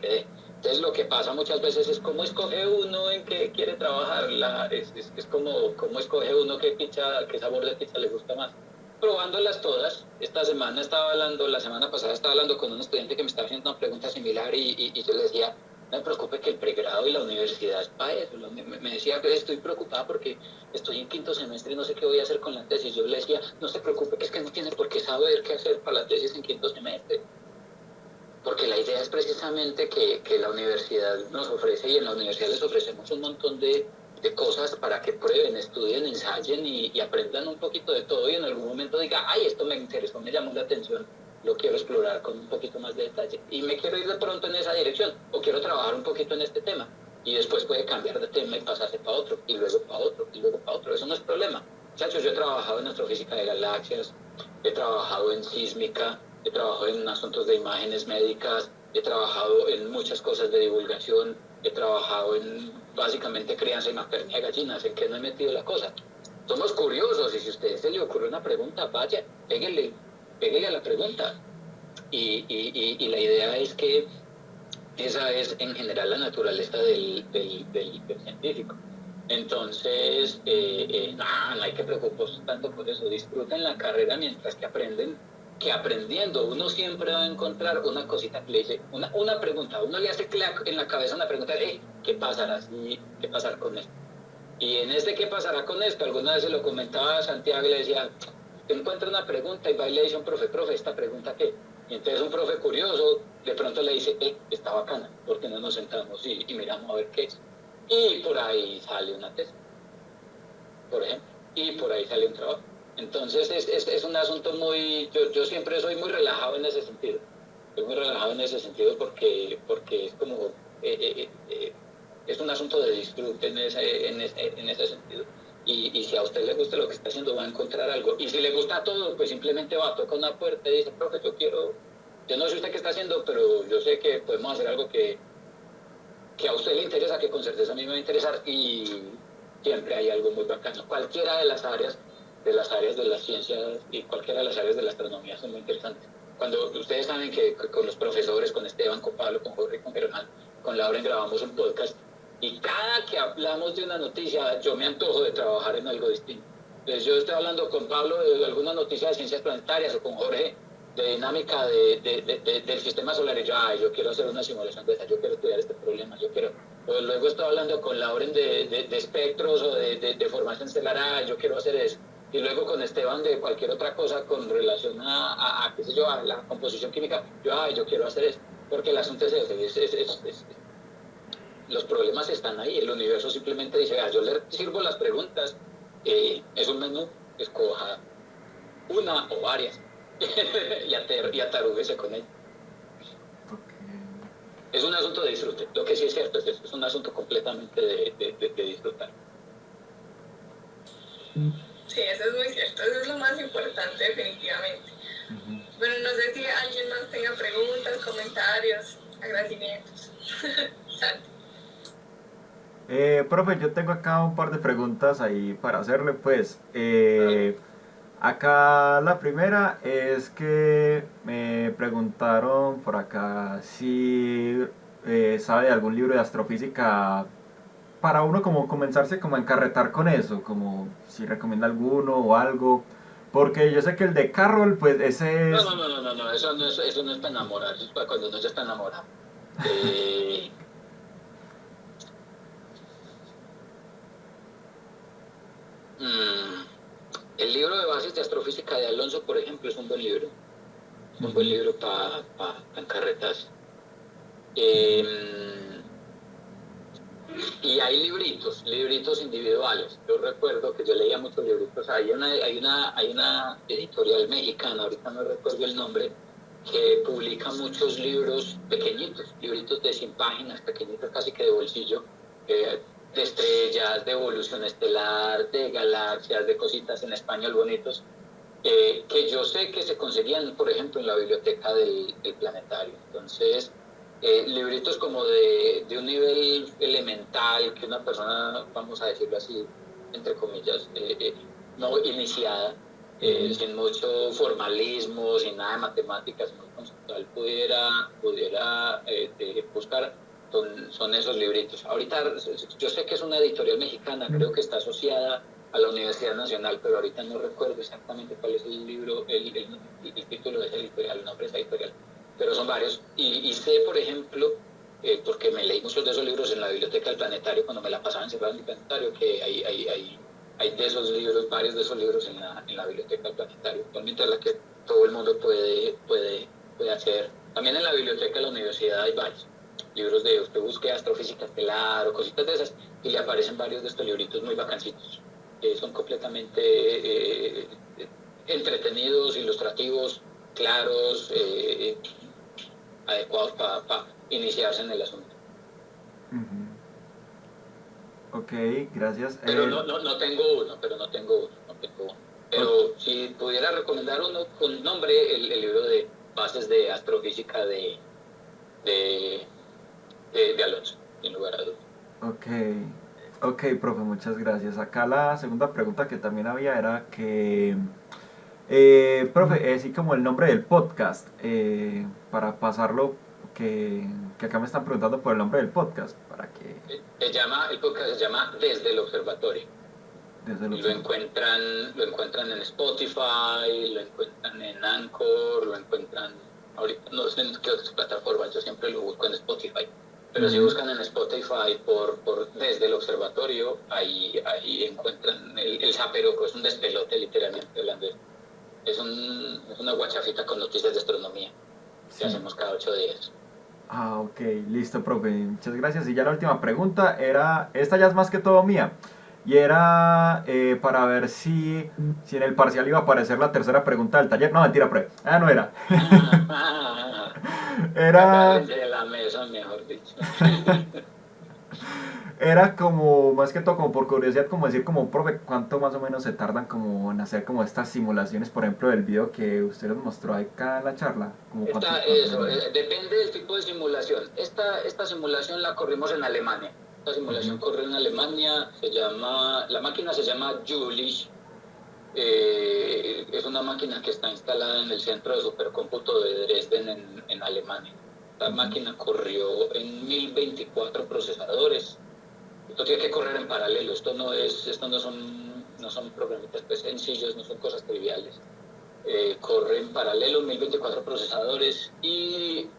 [SPEAKER 1] quedé. Entonces lo que pasa muchas veces es cómo escoge uno en qué quiere trabajar, es como cómo escoge uno qué sabor de pizza le gusta más. Probándolas todas, la semana pasada estaba hablando con un estudiante que me estaba haciendo una pregunta similar y yo le decía, no me preocupe que el pregrado y la universidad es para eso. Me decía que estoy preocupada porque estoy en quinto semestre y no sé qué voy a hacer con la tesis. Yo le decía, no se preocupe, que es que no tiene por qué saber qué hacer para la tesis en quinto semestre. Porque la idea es precisamente que la universidad nos ofrece, y en la universidad les ofrecemos un montón de cosas para que prueben, estudien, ensayen y aprendan un poquito de todo, y en algún momento diga, ay, esto me interesó, me llamó la atención, lo quiero explorar con un poquito más de detalle y me quiero ir de pronto en esa dirección, o quiero trabajar un poquito en este tema, y después puede cambiar de tema y pasarse para otro, y luego para otro, y luego para otro. Eso no es problema. Muchachos, yo he trabajado en astrofísica de galaxias, he trabajado en sísmica, he trabajado en asuntos de imágenes médicas, he trabajado en muchas cosas de divulgación, he trabajado en básicamente crianza y maternidad de gallinas. ¿En qué no he metido la cosa? Somos curiosos, y si a usted se le ocurre una pregunta, vaya, pégale a la pregunta. Y la idea es que esa es en general la naturaleza del científico. Entonces, no hay que preocuparse tanto por eso. Disfruten la carrera mientras que aprenden, que aprendiendo uno siempre va a encontrar una cosita que le dice, una pregunta. Uno le hace clac en la cabeza una pregunta, ¿qué pasará si, qué pasará con esto? Y en ¿qué pasará con esto? Alguna vez se lo comentaba a Santiago y le decía, te encuentra una pregunta y va y le dice a un profe, ¿esta pregunta qué? Y entonces un profe curioso de pronto le dice, está bacana, ¿por qué no nos sentamos y miramos a ver qué es? Y por ahí sale una tesis, por ejemplo, y por ahí sale un trabajo. Entonces es un asunto yo siempre soy muy relajado en ese sentido. Soy muy relajado en ese sentido porque es como, es un asunto de disfrute en ese sentido. Y si a usted le gusta lo que está haciendo, va a encontrar algo. Y si le gusta todo, pues simplemente va a tocar una puerta y dice, profe, yo no sé usted qué está haciendo, pero yo sé que podemos hacer algo que a usted le interesa, que con certeza a mí me va a interesar, y siempre hay algo muy bacano. Cualquiera de las áreas de las ciencias y cualquiera de las áreas de la astronomía son muy interesantes. Cuando ustedes saben que con los profesores, con Esteban, con Pablo, con Jorge, con Germán, con Lauren grabamos un podcast y cada que hablamos de una noticia yo me antojo de trabajar en algo distinto. Entonces yo estoy hablando con Pablo de alguna noticia de ciencias planetarias o con Jorge de dinámica del sistema solar y yo quiero hacer una simulación de esa, yo quiero estudiar este problema, yo quiero. O luego estoy hablando con Lauren de espectros o de formación estelar, yo quiero hacer eso. Y luego con Esteban de cualquier otra cosa con relación qué sé yo, a la composición química, yo quiero hacer eso. Porque el asunto es ese, los problemas están ahí, el universo simplemente dice, yo le sirvo las preguntas, es un menú, escoja una o varias y atarúguese con él.
[SPEAKER 4] Okay.
[SPEAKER 1] Es un asunto de disfrute, lo que sí es cierto es un asunto completamente de disfrutar.
[SPEAKER 2] Sí, eso es muy cierto, eso es lo más importante definitivamente. Bueno, no sé si alguien más tenga preguntas, comentarios, agradecimientos.
[SPEAKER 4] Profe, yo tengo acá un par de preguntas ahí para hacerle, pues. Acá la primera es que me preguntaron por acá si sabe de algún libro de astrofísica para uno como comenzarse como a encarretar con eso, como si recomienda alguno o algo. Porque yo sé que el de Carroll, pues ese es...
[SPEAKER 1] No, eso no es para enamorar, eso es para cuando uno ya está enamorado. El libro de bases de astrofísica de Alonso, por ejemplo, es un buen libro. Es un buen libro para encarretarse. Y hay libritos individuales. Yo recuerdo que yo leía muchos libritos. Hay una editorial mexicana, ahorita no recuerdo el nombre, que publica muchos libros pequeñitos, libritos de 100 páginas, pequeñitos casi que de bolsillo, de estrellas, de evolución estelar, de galaxias, de cositas en español bonitos, que yo sé que se conseguían, por ejemplo, en la biblioteca del planetario. Entonces, libritos como de un nivel elemental, que una persona, vamos a decirlo así, entre comillas, no iniciada, sin mucho formalismo, sin nada de matemáticas, muy conceptual, pudiera buscar, son esos libritos. Ahorita yo sé que es una editorial mexicana, creo que está asociada a la Universidad Nacional, pero ahorita no recuerdo exactamente cuál es el libro, el título de esa editorial, el nombre de esa editorial, pero son varios. Y sé, por ejemplo, porque me leí muchos de esos libros en la biblioteca del planetario, cuando me la pasaba encerrada en el planetario, que hay de esos libros, varios de esos libros en la biblioteca del planetario, actualmente es la que todo el mundo puede acceder. También en la biblioteca de la universidad hay varios libros de usted busque astrofísica estelar o cositas de esas, y le aparecen varios de estos libritos muy bacancitos. Son completamente entretenidos, ilustrativos, claros, adecuados para iniciarse en el asunto.
[SPEAKER 4] Ok, gracias.
[SPEAKER 1] Pero no tengo uno. Pero si pudiera recomendar uno con nombre, el libro de bases de astrofísica de Alonso, sin lugar a dudas.
[SPEAKER 4] Ok, profe, muchas gracias. Acá la segunda pregunta que también había era que, profe, así como el nombre del podcast, para pasarlo, que acá me están preguntando por el nombre del podcast, para que...
[SPEAKER 1] El podcast se llama Desde el Observatorio. Lo encuentran en Spotify, lo encuentran en Anchor, lo encuentran, ahorita no sé en qué otras plataformas, yo siempre lo busco en Spotify. Pero si buscan en Spotify por Desde el Observatorio, ahí encuentran el zaperoco, es un despelote literalmente hablando. Es una guachafita con noticias de astronomía que hacemos cada 8 días.
[SPEAKER 4] Ok, listo, profe, muchas gracias. Y ya la última pregunta era, esta ya es más que todo mía, y era para ver si en el parcial iba a aparecer la tercera pregunta del taller. No, mentira, profe, no era. Era...
[SPEAKER 1] de la mesa, mejor dicho.
[SPEAKER 4] Era como, más que todo como por curiosidad, como decir como, profe, ¿cuánto más o menos se tardan como en hacer como estas simulaciones, por ejemplo, del video que usted nos mostró acá en la charla? Como
[SPEAKER 1] Depende del tipo de simulación. Esta simulación la corrimos en Alemania. Esta simulación corre en Alemania, la máquina se llama Jülich. Es una máquina que está instalada en el centro de supercómputo de Dresden en Alemania. Esta máquina corrió en 1024 procesadores. Esto tiene que correr en paralelo, esto no son programitas pues, sencillos, no son cosas triviales. Corre en paralelo 1024 procesadores y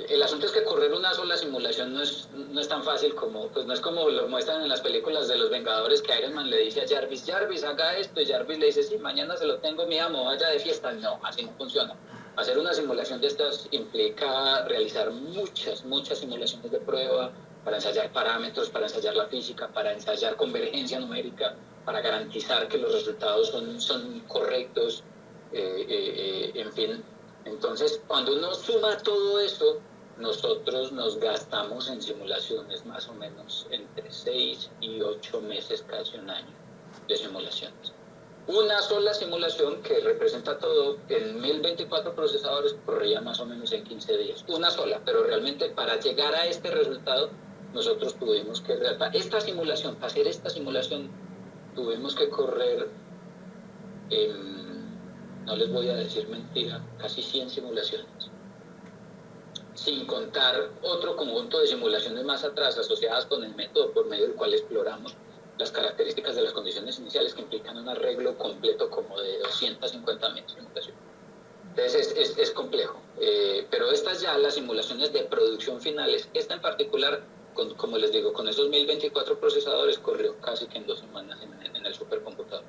[SPEAKER 1] el asunto es que correr una sola simulación no es tan fácil como, pues no es como lo muestran en las películas de los Vengadores, que Iron Man le dice a Jarvis, haga esto, y Jarvis le dice, sí, mañana se lo tengo, mi amo, vaya de fiesta. No, así no funciona. Hacer una simulación de estas implica realizar muchas simulaciones de prueba para ensayar parámetros, para ensayar la física, para ensayar convergencia numérica, para garantizar que los resultados son correctos, en fin. Entonces, cuando uno suma todo eso, nosotros nos gastamos en simulaciones más o menos entre 6 y 8 meses, casi un año de simulaciones. Una sola simulación que representa todo en 1024 procesadores corría más o menos en 15 días. Una sola, pero realmente para llegar a este resultado, nosotros tuvimos que para hacer esta simulación, tuvimos que correr, no les voy a decir mentira, casi 100 simulaciones. Sin contar otro conjunto de simulaciones más atrás asociadas con el método por medio del cual exploramos las características de las condiciones iniciales, que implican un arreglo completo como de 250.000 simulaciones. Entonces es complejo, pero estas ya las simulaciones de producción finales, esta en particular, como les digo, con esos 1024 procesadores corrió casi que en 2 semanas en el supercomputador.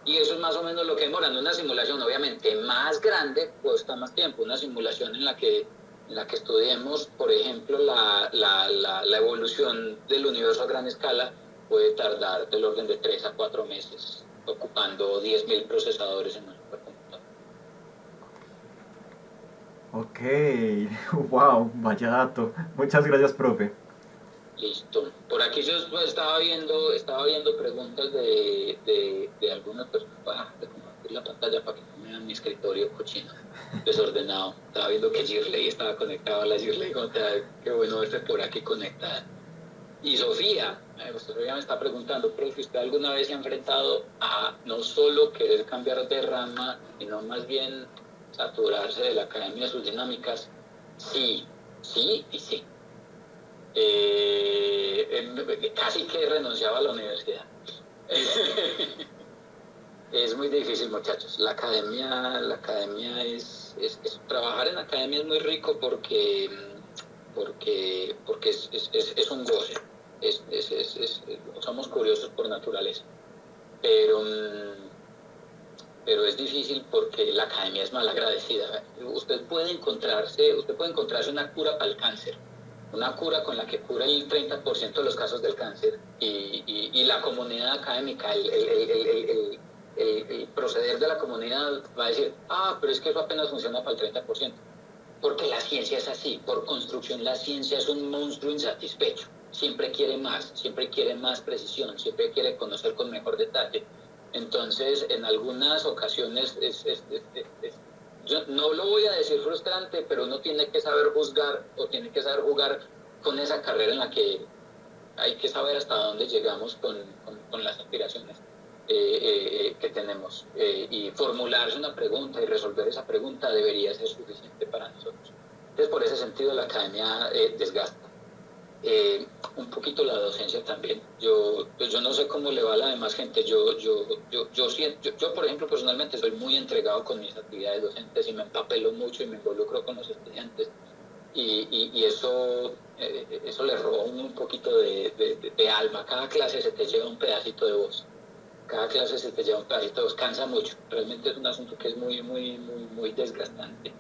[SPEAKER 1] Y eso es más o menos lo que demoran. Una simulación obviamente más grande cuesta más tiempo. Una simulación en la que estudiemos, por ejemplo, la evolución del universo a gran escala puede tardar del orden de 3 a 4 meses, ocupando 10.000 procesadores en un supercomputador.
[SPEAKER 4] Ok, wow, vaya dato. Muchas gracias, profe.
[SPEAKER 1] Listo. Por aquí yo estaba viendo preguntas de algunas personas. De compartir la pantalla para que no me vean mi escritorio cochino, desordenado. Estaba viendo que Girley estaba conectada. La Girley, qué bueno verte por aquí conectada. Y Sofía me está preguntando, profe, ¿usted alguna vez se ha enfrentado a no solo querer cambiar de rama, sino más bien saturarse de la academia de sus dinámicas? Sí y sí. Casi que renunciaba a la universidad. Es muy difícil, muchachos. La academia es trabajar en academia es muy rico porque es un goce. Somos curiosos por naturaleza, pero es difícil porque la academia es mal agradecida. Usted puede encontrarse una cura para el cáncer, una cura con la que cura el 30% de los casos del cáncer, y la comunidad académica, el proceder de la comunidad va a decir, pero es que eso apenas funciona para el 30%, porque la ciencia es así. Por construcción, la ciencia es un monstruo insatisfecho, siempre quiere más precisión, siempre quiere conocer con mejor detalle. Entonces, en algunas ocasiones yo no lo voy a decir frustrante, pero uno tiene que saber juzgar, o tiene que saber jugar con esa carrera en la que hay que saber hasta dónde llegamos con las aspiraciones que tenemos, y formularse una pregunta y resolver esa pregunta debería ser suficiente para nosotros. Entonces, por ese sentido, la academia desgasta. Un poquito la docencia también. Yo no sé cómo le va a la demás gente. Yo, por ejemplo, personalmente soy muy entregado con mis actividades docentes y me empapelo mucho y me involucro con los estudiantes, y eso le roba un poquito de alma. Cada clase se te lleva un pedacito de voz. Cansa mucho. Realmente es un asunto que es muy desgastante.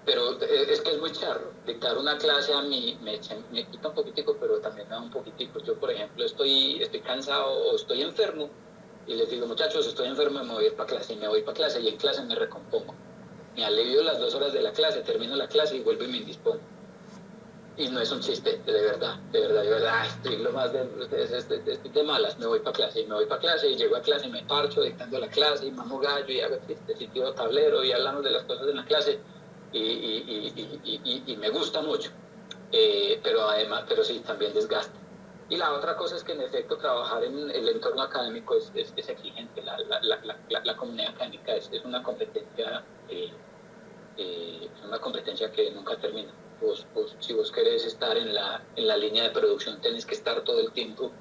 [SPEAKER 1] Pero es que es muy charro. Dictar una clase a mí me quita un poquitico, pero también me da un poquitico. Yo, por ejemplo, estoy cansado o estoy enfermo y les digo, muchachos, estoy enfermo, me voy a ir para clase, y me voy para clase, y en clase me recompongo. Me alivio las 2 horas de la clase, termino la clase y vuelvo y me indispongo. Y no es un chiste, de verdad, estoy estoy de malas, me voy para clase, y llego a clase y me parcho dictando la clase, y mamo gallo, y hago chistecito tablero, y hablamos de las cosas en la clase, y me gusta mucho, pero sí, también desgasta. Y la otra cosa es que en efecto trabajar en el entorno académico es exigente. La comunidad académica es una competencia que nunca termina. Si vos querés estar en la línea de producción, tenés que estar todo el tiempo.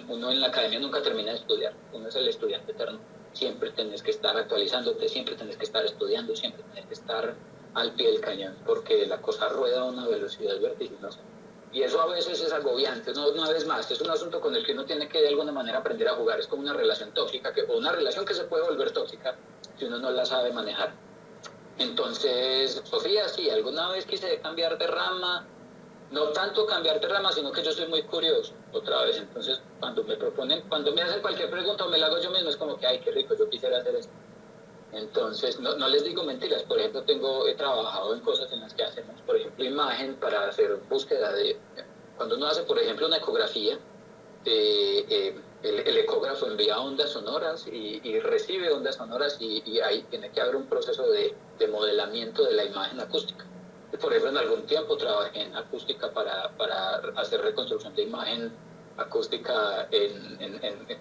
[SPEAKER 1] Uno en la academia nunca termina de estudiar, uno es el estudiante eterno. Siempre tenés que estar actualizándote, siempre tenés que estar estudiando, siempre tenés que estar al pie del cañón, porque la cosa rueda a una velocidad vertiginosa. Y eso a veces es agobiante, no una vez más, es un asunto con el que uno tiene que de alguna manera aprender a jugar, es como una relación tóxica, o una relación que se puede volver tóxica si uno no la sabe manejar. Entonces, Sofía, sí, alguna vez quise cambiar de rama, no tanto cambiar de rama, sino que yo soy muy curioso, otra vez. Entonces, cuando me hacen cualquier pregunta o me la hago yo mismo, es como que, ay, qué rico, yo quisiera hacer esto. Entonces, no les digo mentiras. Por ejemplo, he trabajado en cosas en las que hacemos, por ejemplo, imagen para hacer búsqueda de... Cuando uno hace, por ejemplo, una ecografía, el ecógrafo envía ondas sonoras y recibe ondas sonoras y ahí tiene que haber un proceso de modelamiento de la imagen acústica. Por ejemplo, en algún tiempo trabajé en acústica para hacer reconstrucción de imagen acústica,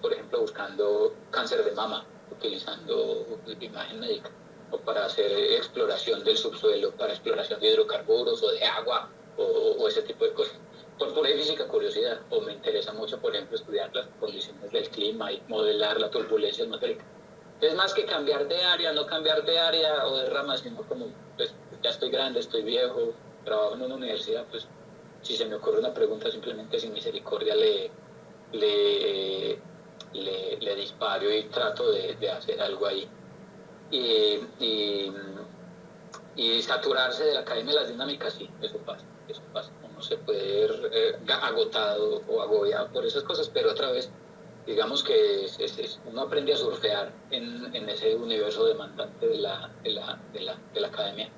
[SPEAKER 1] por ejemplo, buscando cáncer de mama, utilizando imagen médica, o para hacer exploración del subsuelo, para exploración de hidrocarburos o de agua, o ese tipo de cosas. Por pura física curiosidad, o me interesa mucho, por ejemplo, estudiar las condiciones del clima y modelar la turbulencia atmosférica. Es más que cambiar de área, no cambiar de área o de rama, sino como, pues, ya estoy grande, estoy viejo, trabajo en una universidad, pues, si se me ocurre una pregunta, simplemente sin misericordia le disparo y trato de hacer algo ahí. Y saturarse de la academia de las dinámicas, sí, eso pasa. Uno se puede ver agotado o agobiado por esas cosas, pero otra vez, digamos que uno aprende a surfear en ese universo demandante de la academia.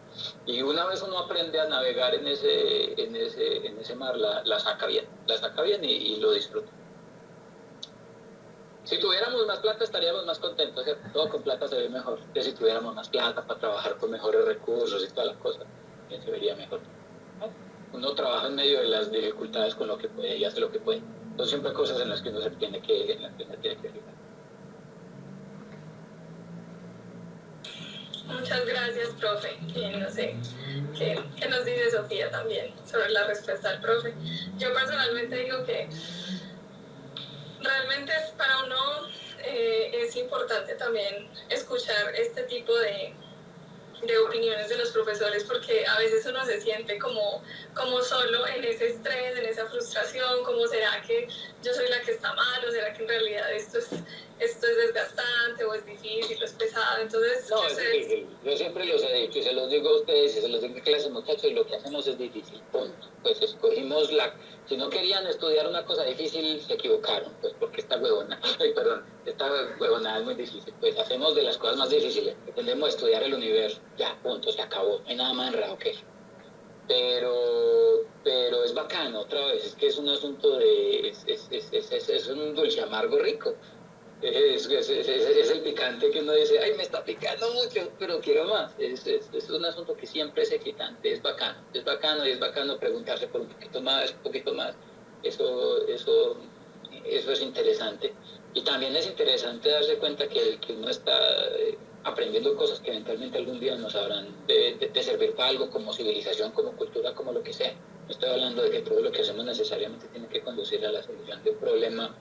[SPEAKER 1] Y una vez uno aprende a navegar en ese mar, la saca bien y lo disfruta. Si tuviéramos más plata estaríamos más contentos, ¿cierto? Todo con plata se ve mejor. Que si tuviéramos más plata para trabajar con mejores recursos y todas las cosas, bien se vería mejor. Uno trabaja en medio de las dificultades con lo que puede y hace lo que puede. Son siempre cosas en las que uno se tiene que fijar.
[SPEAKER 2] Muchas gracias, profe. No sé, ¿qué nos dice Sofía también sobre la respuesta del profe? Yo personalmente digo que realmente para uno es importante también escuchar este tipo de opiniones de los profesores, porque a veces uno se siente como solo en ese estrés, en esa frustración, como será que yo soy la que está mal, o será que en realidad esto es desgastante, o es difícil, o es pesado. Entonces,
[SPEAKER 1] no, es difícil. Yo siempre los he dicho y se los digo a ustedes y se los digo en clase, muchachos, y lo que hacemos es difícil, punto. Pues escogimos si no querían estudiar una cosa difícil, se equivocaron, pues porque esta huevona es muy difícil. Pues hacemos de las cosas más difíciles, pretendemos estudiar el universo, ya, punto, se acabó, no hay nada más enredado que eso. Pero es bacano, otra vez, es que es un asunto es un dulce amargo rico. Es el picante que uno dice, ay, me está picando mucho, pero quiero más. Es un asunto que siempre es excitante, es bacano y es bacano preguntarse por un poquito más. Eso es interesante. Y también es interesante darse cuenta que uno está aprendiendo cosas que eventualmente algún día nos habrán de servir para algo, como civilización, como cultura, como lo que sea. No estoy hablando de que todo lo que hacemos necesariamente tiene que conducir a la solución de un problema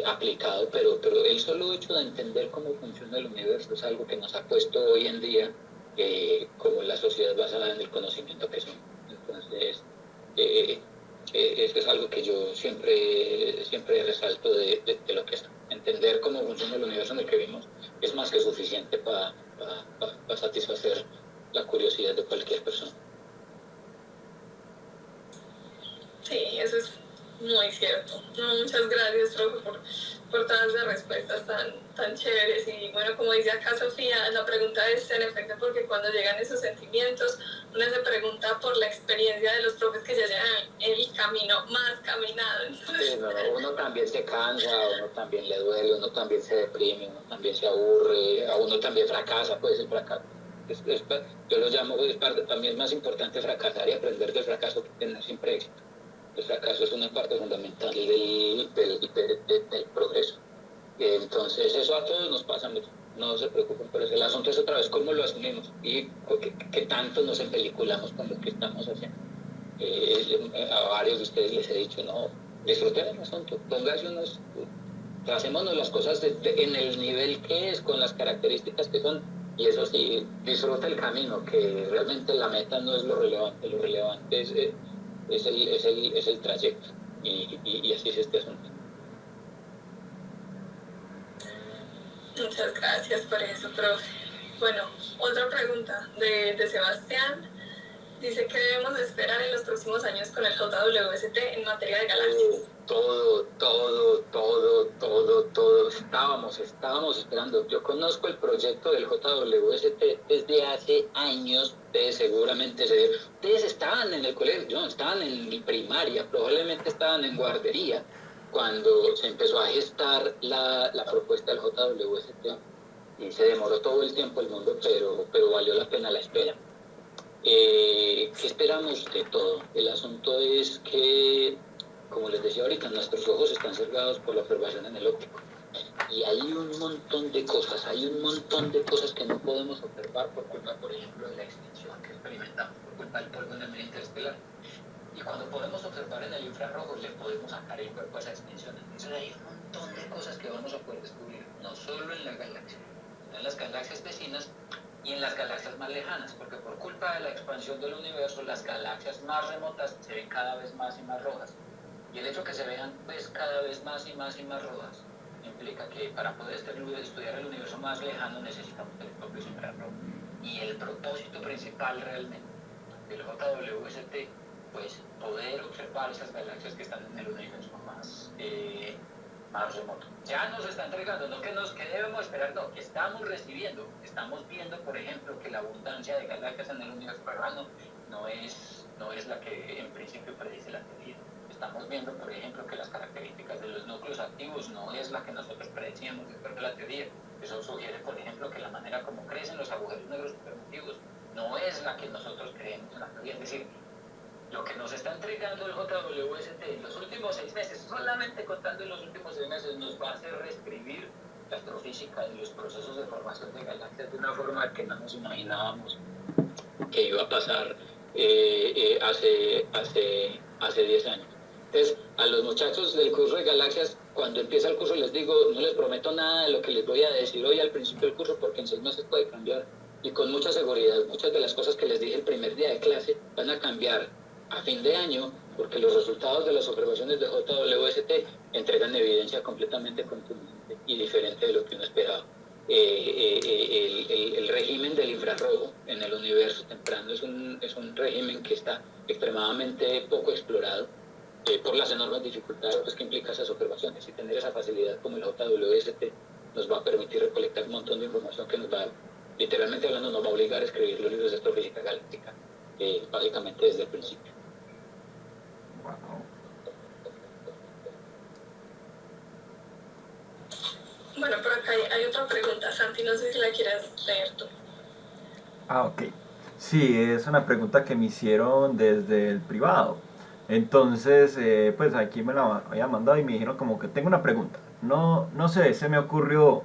[SPEAKER 1] aplicado, pero el solo hecho de entender cómo funciona el universo es algo que nos ha puesto hoy en día como la sociedad basada en el conocimiento que somos. Entonces, eso es algo que yo siempre resalto de lo que es. Entender cómo funciona el universo en el que vivimos es más que suficiente para satisfacer la curiosidad de cualquier persona.
[SPEAKER 2] Sí, eso es muy cierto. No, muchas gracias, profe, por todas las respuestas tan chéveres. Y bueno, como dice acá Sofía, la pregunta es en efecto porque cuando llegan esos sentimientos, uno se pregunta por la experiencia de los profes que ya llevan el camino más caminado. Entonces,
[SPEAKER 1] sí, no, uno también se cansa, a uno también le duele, uno también se deprime, uno también se aburre, a uno también fracasa, puede ser fracaso. Yo lo llamo, para mí es más importante fracasar y aprender del fracaso que tener siempre éxito. El fracaso es una parte fundamental del progreso. Entonces eso a todos nos pasa mucho, no se preocupen por eso. El asunto es otra vez cómo lo asumimos y qué tanto nos empeliculamos con lo que estamos haciendo. A varios de ustedes les he dicho, no, disfruten el asunto, pónganse unos, hacémonos las cosas en el nivel que es, con las características que son, y eso sí, disfruta el camino, que realmente la meta no es lo relevante es el trayecto, y así es este asunto.
[SPEAKER 2] Muchas gracias por eso, profe. Bueno, otra pregunta de Sebastián. Dice que debemos esperar en los próximos años con el JWST en materia de galaxias.
[SPEAKER 1] Todo. Estábamos esperando. Yo conozco el proyecto del JWST desde hace años. Ustedes seguramente ustedes estaban en el colegio, no, estaban en primaria, probablemente estaban en guardería, cuando se empezó a gestar la propuesta del JWST. Y se demoró todo el tiempo el mundo, pero valió la pena la espera. ¿Qué esperamos de todo? El asunto es que, como les decía ahorita, nuestros ojos están cerrados por la observación en el óptico. Y hay un montón de cosas que no podemos observar por culpa, por ejemplo, de la extinción que experimentamos, por culpa del polvo en el medio interestelar. Y cuando podemos observar en el infrarrojo, le podemos sacar el cuerpo a esa extinción. Entonces hay un montón de cosas que vamos a poder descubrir, no solo en la galaxia, sino en las galaxias vecinas y en las galaxias más lejanas, porque por culpa de la expansión del universo, las galaxias más remotas se ven cada vez más y más rojas. Y el hecho que se vean pues, cada vez más y más rojas implica que para poder estudiar el universo más lejano necesitamos telescopios infrarrojos. Y el propósito principal realmente del JWST, pues poder observar esas galaxias que están en el universo más remoto. Ya nos está entregando, no que debemos esperar, no, que estamos recibiendo. Estamos viendo, por ejemplo, que la abundancia de galaxias en el universo peruano no es la que en principio predice la teoría. Estamos viendo, por ejemplo, que las características de los núcleos activos no es la que nosotros predecíamos dentro de la teoría. Eso sugiere, por ejemplo, que la manera como crecen los agujeros negros supermasivos no es la que nosotros creemos en la teoría. Es decir, lo que nos está entregando el JWST en los últimos 6 meses, solamente contando en los últimos 6 meses, nos va a hacer reescribir la astrofísica y los procesos de formación de galaxias de una forma que no nos imaginábamos que iba a pasar hace 10 años. Entonces, a los muchachos del curso de galaxias, cuando empieza el curso les digo, no les prometo nada de lo que les voy a decir hoy al principio del curso, porque en 6 meses puede cambiar, y con mucha seguridad, muchas de las cosas que les dije el primer día de clase van a cambiar a fin de año, porque los resultados de las observaciones de JWST entregan evidencia completamente contundente y diferente de lo que uno esperaba. El régimen del infrarrojo en el universo temprano es un régimen que está extremadamente poco explorado por las enormes dificultades pues, que implica esas observaciones, y tener esa facilidad como el JWST nos va a permitir recolectar un montón de información que nos va, literalmente hablando, nos va a obligar a escribir los libros de astrofísica galáctica, básicamente desde el principio.
[SPEAKER 2] Bueno, por acá hay otra pregunta, Santi, no sé si la quieras leer tú.
[SPEAKER 4] Ok. Sí, es una pregunta que me hicieron desde el privado. Entonces, pues aquí me la había mandado y me dijeron como que tengo una pregunta. No sé, se me ocurrió.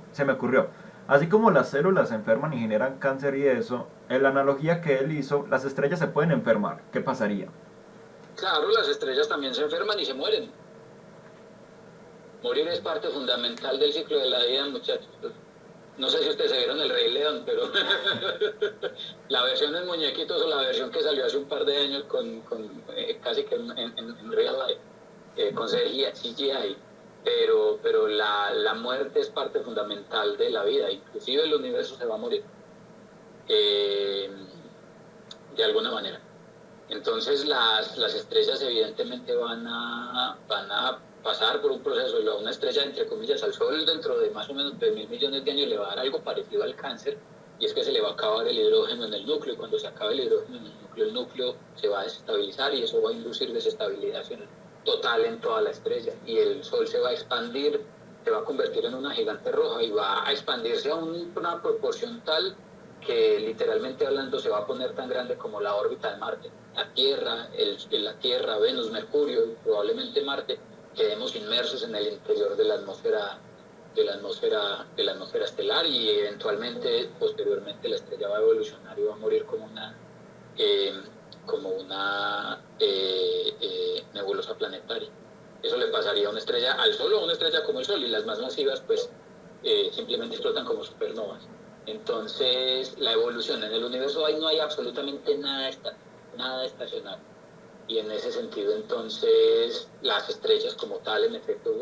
[SPEAKER 4] Así como las células se enferman y generan cáncer y eso, en la analogía que él hizo, las estrellas se pueden enfermar. ¿Qué pasaría?
[SPEAKER 1] Claro, las estrellas también se enferman y se mueren. Morir es parte fundamental del ciclo de la vida, muchachos. No sé si ustedes se vieron El Rey León, pero la versión en muñequitos o la versión que salió hace un par de años casi que en real con CGI, pero la muerte es parte fundamental de la vida, inclusive el universo se va a morir de alguna manera. Entonces las estrellas evidentemente van a pasar por un proceso. Una estrella, entre comillas, al Sol dentro de más o menos 3.000 millones de años le va a dar algo parecido al cáncer, y es que se le va a acabar el hidrógeno en el núcleo, y cuando se acabe el hidrógeno en el núcleo se va a desestabilizar, y eso va a inducir desestabilización total en toda la estrella, y el Sol se va a expandir, se va a convertir en una gigante roja y va a expandirse a una proporción tal que literalmente hablando se va a poner tan grande como la órbita de Marte. La Tierra, Venus, Mercurio y probablemente Marte quedemos inmersos en el interior de la atmósfera estelar y eventualmente, posteriormente, la estrella va a evolucionar y va a morir como una nebulosa planetaria. Eso le pasaría a una estrella, al Sol o a una estrella como el Sol, y las más masivas pues simplemente explotan como supernovas. Entonces, la evolución en el universo ahí no hay absolutamente nada estacionario. Y en ese sentido, entonces, las estrellas como tal, en efecto,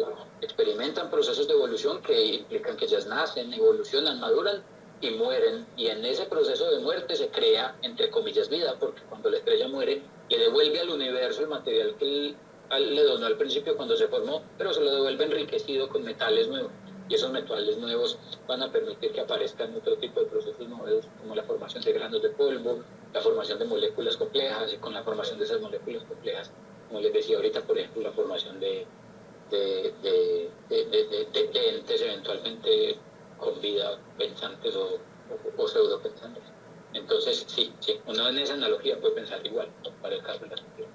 [SPEAKER 1] experimentan procesos de evolución que implican que ellas nacen, evolucionan, maduran y mueren. Y en ese proceso de muerte se crea, entre comillas, vida, porque cuando la estrella muere, le devuelve al universo el material que le donó al principio cuando se formó, pero se lo devuelve enriquecido con metales nuevos. Y esos metales nuevos van a permitir que aparezcan otro tipo de procesos nuevos, como la formación de granos de polvo, la formación de moléculas complejas, y con la formación de esas moléculas complejas, como les decía ahorita, por ejemplo, la formación de entes eventualmente con vida pensantes o pseudo pensantes. Entonces, sí, uno en esa analogía puede pensar igual, para el caso de la sociedad.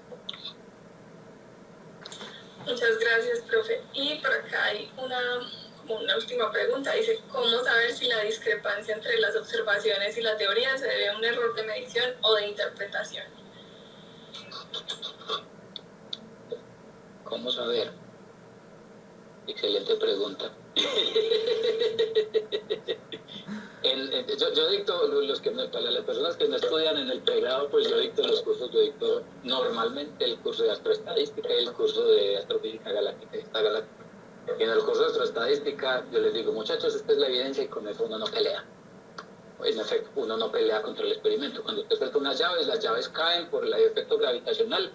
[SPEAKER 2] Muchas gracias, profe. Y por acá hay una última pregunta. Dice, ¿cómo saber si la discrepancia entre las observaciones y la teoría se debe a un error de medición o de interpretación?
[SPEAKER 1] ¿Cómo saber? Excelente pregunta. Yo dicto, para las personas que no estudian en el pregrado, pues yo dicto los cursos, yo dicto normalmente el curso de astroestadística y el curso de astrofísica galáctica y extragaláctica. Y en el curso de astroestadística yo les digo, muchachos, esta es la evidencia y con eso uno no pelea. En efecto, uno no pelea contra el experimento. Cuando usted suelta unas llaves, las llaves caen por el efecto gravitacional.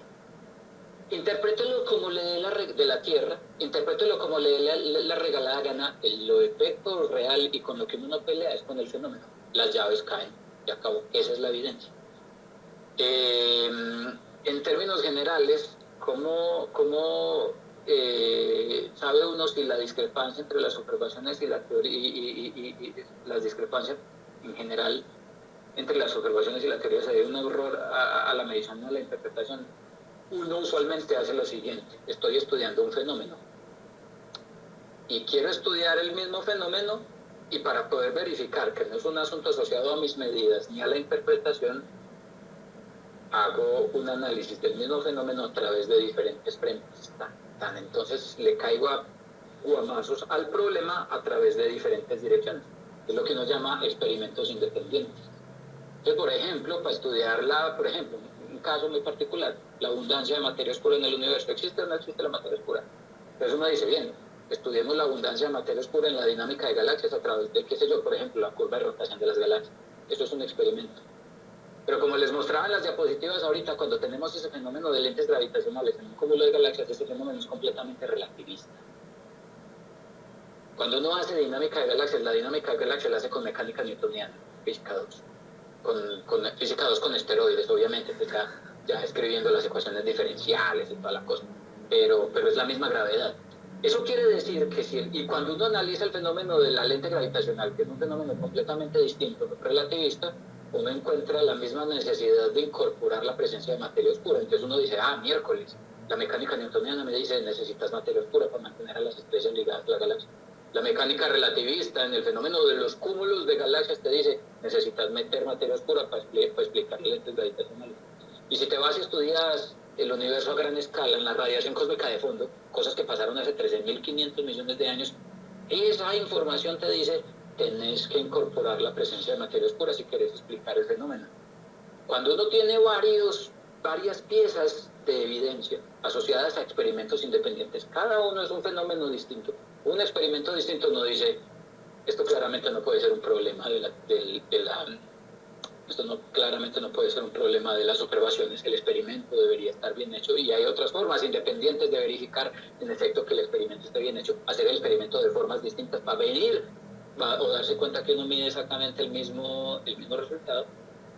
[SPEAKER 1] Interprételo como le dé de la Tierra, interprételo como le dé la regalada gana, lo efecto real y con lo que uno no pelea es con el fenómeno. Las llaves caen, y acabó. Esa es la evidencia. En términos generales, ¿cómo sabe uno si la discrepancia entre las observaciones y la teoría y las discrepancias en general entre las observaciones y la teoría se debe a un error a la medición o a la interpretación? Uno usualmente hace lo siguiente: estoy estudiando un fenómeno y quiero estudiar el mismo fenómeno, y para poder verificar que no es un asunto asociado a mis medidas ni a la interpretación, hago un análisis del mismo fenómeno a través de diferentes frentes. Entonces le caigo a guamazos al problema a través de diferentes direcciones. Es lo que uno llama experimentos independientes. Entonces, por ejemplo, para estudiar un caso muy particular, la abundancia de materia oscura en el universo, ¿existe o no existe la materia oscura? Entonces uno dice, bien, estudiemos la abundancia de materia oscura en la dinámica de galaxias a través de, por ejemplo, la curva de rotación de las galaxias. Eso es un experimento. Pero como les mostraba en las diapositivas ahorita, cuando tenemos ese fenómeno de lentes gravitacionales en un cúmulo de galaxias, ese fenómeno es completamente relativista. Cuando uno hace dinámica de galaxias, la dinámica de galaxias la hace con mecánica newtoniana, física 2. Con física 2 con esteroides, obviamente, pues ya escribiendo las ecuaciones diferenciales y toda la cosa, pero es la misma gravedad. Eso quiere decir que y cuando uno analiza el fenómeno de la lente gravitacional, que es un fenómeno completamente distinto, relativista, uno encuentra la misma necesidad de incorporar la presencia de materia oscura. Entonces uno dice, miércoles, la mecánica newtoniana me dice, necesitas materia oscura para mantener a las estrellas ligadas a la galaxia. La mecánica relativista en el fenómeno de los cúmulos de galaxias te dice, necesitas meter materia oscura para explicar lentes gravitacionales. Y si te vas y estudias el universo a gran escala, en la radiación cósmica de fondo, cosas que pasaron hace 13.500 millones de años, esa información te dice, tenés que incorporar la presencia de materia oscura si quieres explicar el fenómeno. Cuando uno tiene varias piezas de evidencia asociadas a experimentos independientes, cada uno es un fenómeno distinto. Un experimento distinto no dice, esto claramente no puede ser un problema claramente no puede ser un problema de las observaciones, el experimento debería estar bien hecho, y hay otras formas independientes de verificar en efecto que el experimento esté bien hecho, hacer el experimento de formas distintas para o darse cuenta que uno mide exactamente el mismo resultado.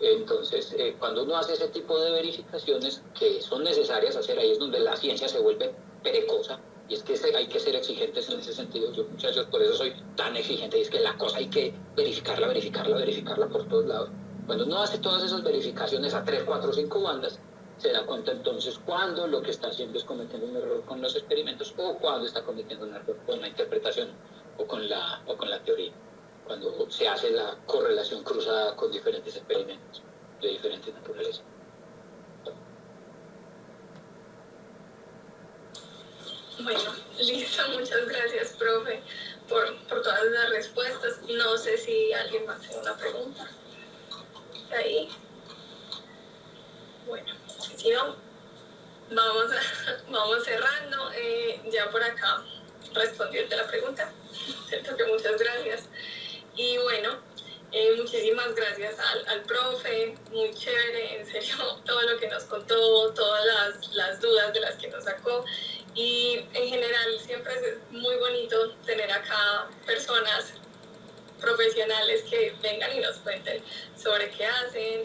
[SPEAKER 1] Entonces, cuando uno hace ese tipo de verificaciones que son necesarias hacer, ahí es donde la ciencia se vuelve perezosa, Y es que hay que ser exigentes en ese sentido. Yo, muchachos, por eso soy tan exigente. Y es que la cosa hay que verificarla por todos lados. Cuando uno hace todas esas verificaciones a 3, 4, 5 bandas, se da cuenta entonces cuando lo que está haciendo es cometiendo un error con los experimentos o cuando está cometiendo un error con la interpretación o con la teoría. Cuando se hace la correlación cruzada con diferentes experimentos de diferentes naturalezas.
[SPEAKER 2] Bueno, listo, muchas gracias, profe, por todas las respuestas. No sé si alguien más tiene una pregunta. Ahí. Bueno, si no, vamos cerrando. Ya por acá respondiendo la pregunta. Siento que muchas gracias. Y bueno, muchísimas gracias al profe, muy chévere, en serio, todo lo que nos contó, todas las dudas de las que nos sacó. Y en general siempre es muy bonito tener acá personas profesionales que vengan y nos cuenten sobre qué hacen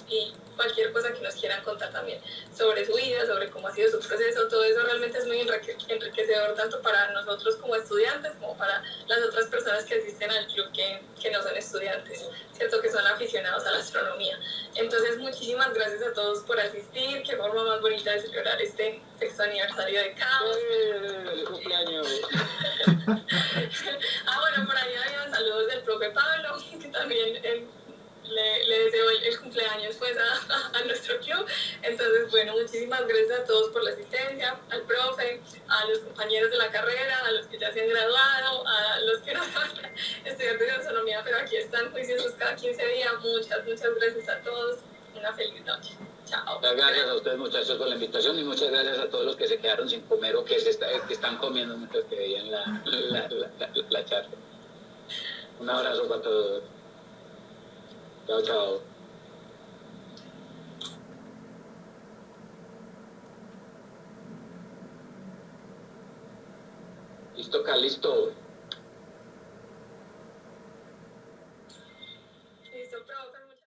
[SPEAKER 2] y cualquier cosa que nos quieran contar también sobre su vida, sobre cómo ha sido su proceso. Todo eso realmente es muy enriquecedor tanto para nosotros como estudiantes como para las otras personas que asisten al club que no son estudiantes, ¿cierto? Que son aficionados a la astronomía. Entonces, muchísimas gracias a todos por asistir. Qué forma más bonita de celebrar este 6º aniversario de Caos.
[SPEAKER 1] ¡El cumpleaños!
[SPEAKER 2] Bueno, por ahí habían saludos del profe Pablo, que también le deseo el cumpleaños pues a nuestro club. Entonces, bueno, muchísimas gracias a todos por la asistencia, al profe, a los compañeros de la carrera, a los que ya se han graduado, a los que no son estudiantes de astronomía, pero aquí están juiciosos cada 15 días. Muchas gracias a todos. Una feliz noche. Chao.
[SPEAKER 1] Muchas gracias a ustedes, muchachos, por la invitación y muchas gracias a todos los que se quedaron sin comer o que están comiendo mientras que veían la charla. Un abrazo para todos. Chao, chao. Listo, Calisto.